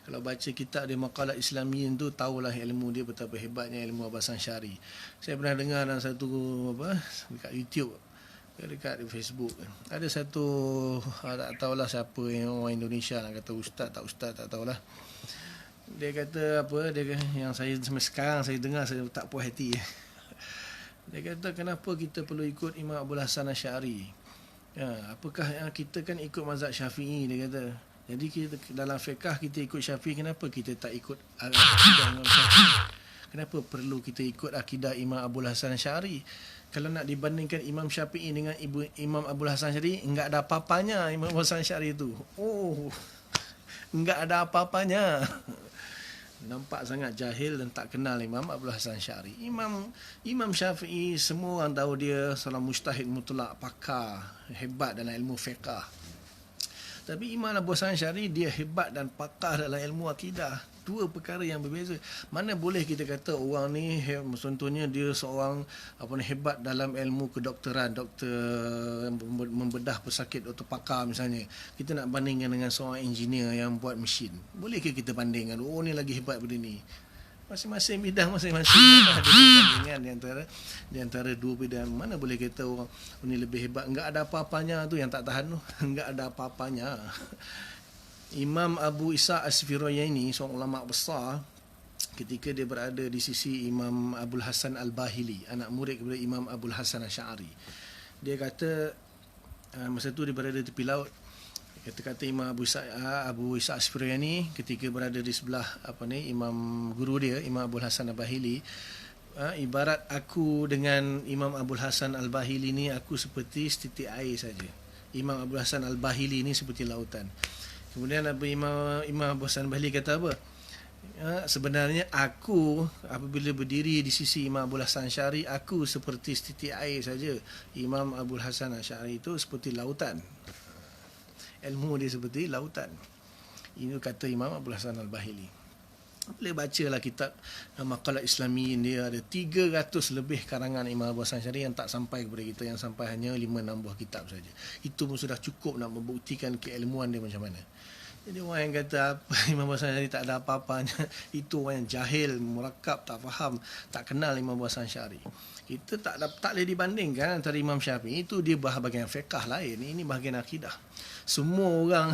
Kalau baca kitab dia Maqalat Islamiyin tu, tahulah ilmu dia betapa hebatnya ilmu Abul Hasan Asy'ari. Saya pernah dengar dalam satu dekat YouTube, dekat Facebook, ada satu tak tahulah siapa yang orang Indonesia nak kata ustaz tak tahulah. Dia kata yang saya sampai sekarang saya dengar, saya tak puas hati. Dia kata kenapa kita perlu ikut Imam Abdul Hasan Asy'ari? Apakah yang kita kan ikut mazhab Syafi'i, dia kata. Jadi kita dalam fiqh kita ikut Syafi'i, kenapa kita tak ikut akidah Imam Syafi'i? Kenapa perlu kita ikut akidah Imam Abdul Hasan Asy'ari? Kalau nak dibandingkan Imam Syafi'i dengan Imam Abdul Hasan Asy'ari, enggak ada apa-apanya Imam Abdul Hasan Asy'ari itu. Enggak ada apa-apanya. Nampak sangat jahil dan tak kenal Imam Abdul Hasan Asy'ari. Imam Syafi'i semua orang tahu dia seorang mujtahid mutlak, pakar, hebat dalam ilmu fiqh. Tapi Imam Abdul Hasan Asy'ari dia hebat dan pakar dalam ilmu akidah. Dua perkara yang berbeza. Mana boleh kita kata orang ni contohnya dia seorang hebat dalam ilmu kedokteran, doktor membedah pesakit atau pakar misalnya. Kita nak bandingkan dengan seorang engineer yang buat mesin. Bolehkah kita bandingkan ni lagi hebat daripada ni? Masing-masing bidang masing-masing ada perbandingan di antara dua bidang. Mana boleh kata orang ni lebih hebat? Enggak ada apa-apanya tu yang tak tahan tu. Enggak ada apa-apanya. Imam Abu Isa As-Sifirayani, seorang ulama besar, ketika dia berada di sisi Imam Abdul Hasan Al-Bahili, anak murid kepada Imam Abdul Hasan Asy'ari. Dia kata masa tu dia berada di tepi laut. Kata-kata Imam Abu Isa As-Sifirayani ketika berada di sebelah imam guru dia Imam Abdul Hasan Al-Bahili, ibarat aku dengan Imam Abdul Hasan Al-Bahili ni, aku seperti setitik air saja. Imam Abdul Hasan Al-Bahili ni seperti lautan. Kemudian Imam Abdul Hasan Al-Bahili kata apa? Sebenarnya aku apabila berdiri di sisi Imam Abdul Hasan Asy'ari, aku seperti setitik air saja. Imam Abdul Hasan Asy'ari itu seperti lautan. Ilmu dia seperti lautan. Ini kata Imam Abdul Hasan Al-Bahili. Boleh bacalah kitab Maqalat Islamiyin, dia ada 300 lebih karangan Imam Abdul Hasan Asy'ari yang tak sampai kepada kita, yang sampai hanya 5-6 buah kitab saja. Itu pun sudah cukup nak membuktikan keilmuan dia macam mana. Jadi orang yang kata Imam Abdul Hasan Asy'ari tak ada apa-apanya, itu orang yang jahil, murakab, tak faham, tak kenal Imam Abdul Hasan Asy'ari. Kita tak boleh dibandingkan antara Imam Syafi'i, itu dia bahagian fiqh lain, ini bahagian akidah. Semua orang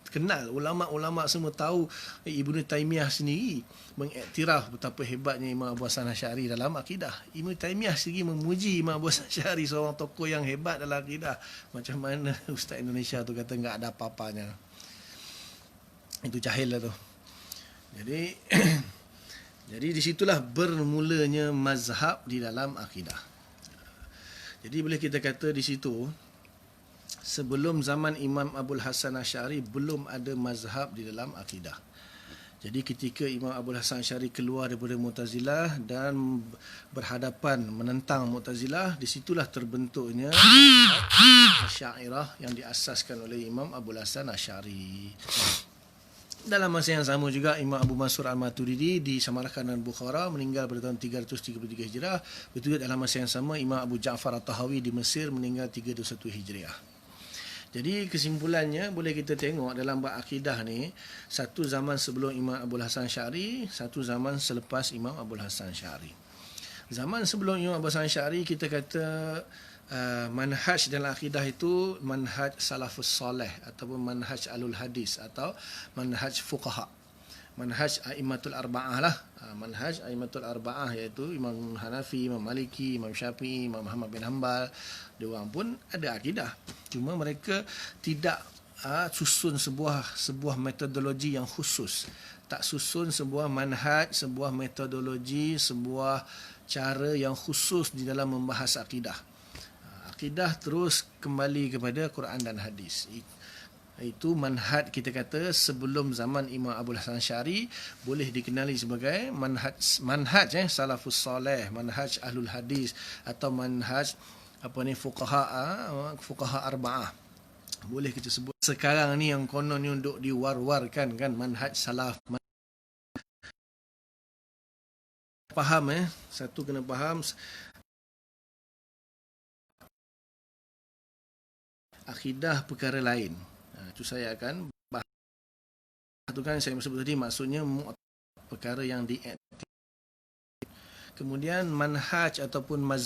kenal, ulama-ulama semua tahu. Ibnu Taimiyah sendiri mengiktiraf betapa hebatnya Imam Abdul Hasan Asy'ari dalam akidah. Ibnu Taimiyah sendiri memuji Imam Abdul Hasan Asy'ari seorang tokoh yang hebat dalam akidah. Macam mana Ustaz Indonesia tu kata enggak ada apa-apanya. Itu jahil lah tu. Jadi di situlah bermulanya mazhab di dalam akidah. Jadi boleh kita kata di situ, sebelum zaman Imam Abdul Hasan Asy'ari belum ada mazhab di dalam akidah. Jadi ketika Imam Abdul Hasan Asy'ari keluar daripada Mu'tazilah dan berhadapan menentang Mu'tazilah, di situlah terbentuknya Asy'ariyah yang diasaskan oleh Imam Abdul Hasan Asy'ari. Dalam masa yang sama juga Imam Abu Mansur Al-Maturidi di Samarkand dan Bukhara meninggal pada tahun 333 Hijrah. Betul dalam masa yang sama Imam Abu Ja'far At-Tahawi di Mesir meninggal 321 Hijriah. Jadi kesimpulannya boleh kita tengok dalam bab akidah ni, satu zaman sebelum Imam Abdul Hasan Asy'ari, satu zaman selepas Imam Abdul Hasan Asy'ari. Zaman sebelum Imam Abdul Hasan Asy'ari kita kata manhaj dalam akidah itu manhaj salafus soleh ataupun manhaj alul hadis atau manhaj fuqaha, manhaj a'immatul arba'ah lah. Manhaj a'immatul arba'ah iaitu Imam Hanafi, Imam Maliki, Imam Syafi'i, Imam Ahmad bin Hanbal. Diorang pun ada akidah, cuma mereka tidak susun sebuah metodologi yang khusus, tak susun sebuah manhaj, sebuah metodologi, sebuah cara yang khusus di dalam membahas akidah. Akidah terus kembali kepada Quran dan hadis. Itu manhaj kita kata sebelum zaman Imam Abdul Hasan Asy'ari, boleh dikenali sebagai manhaj salafus soleh, manhaj ahlul hadis atau manhaj fuqaha arba'ah. Boleh kita sebut. Sekarang ni yang konon ni untuk diwar-warkan kan manhaj salaf. Faham satu kena faham, akidah perkara lain. Itu saya akan bahas. Itu kan saya sebut tadi, maksudnya perkara yang kemudian manhaj ataupun mazhab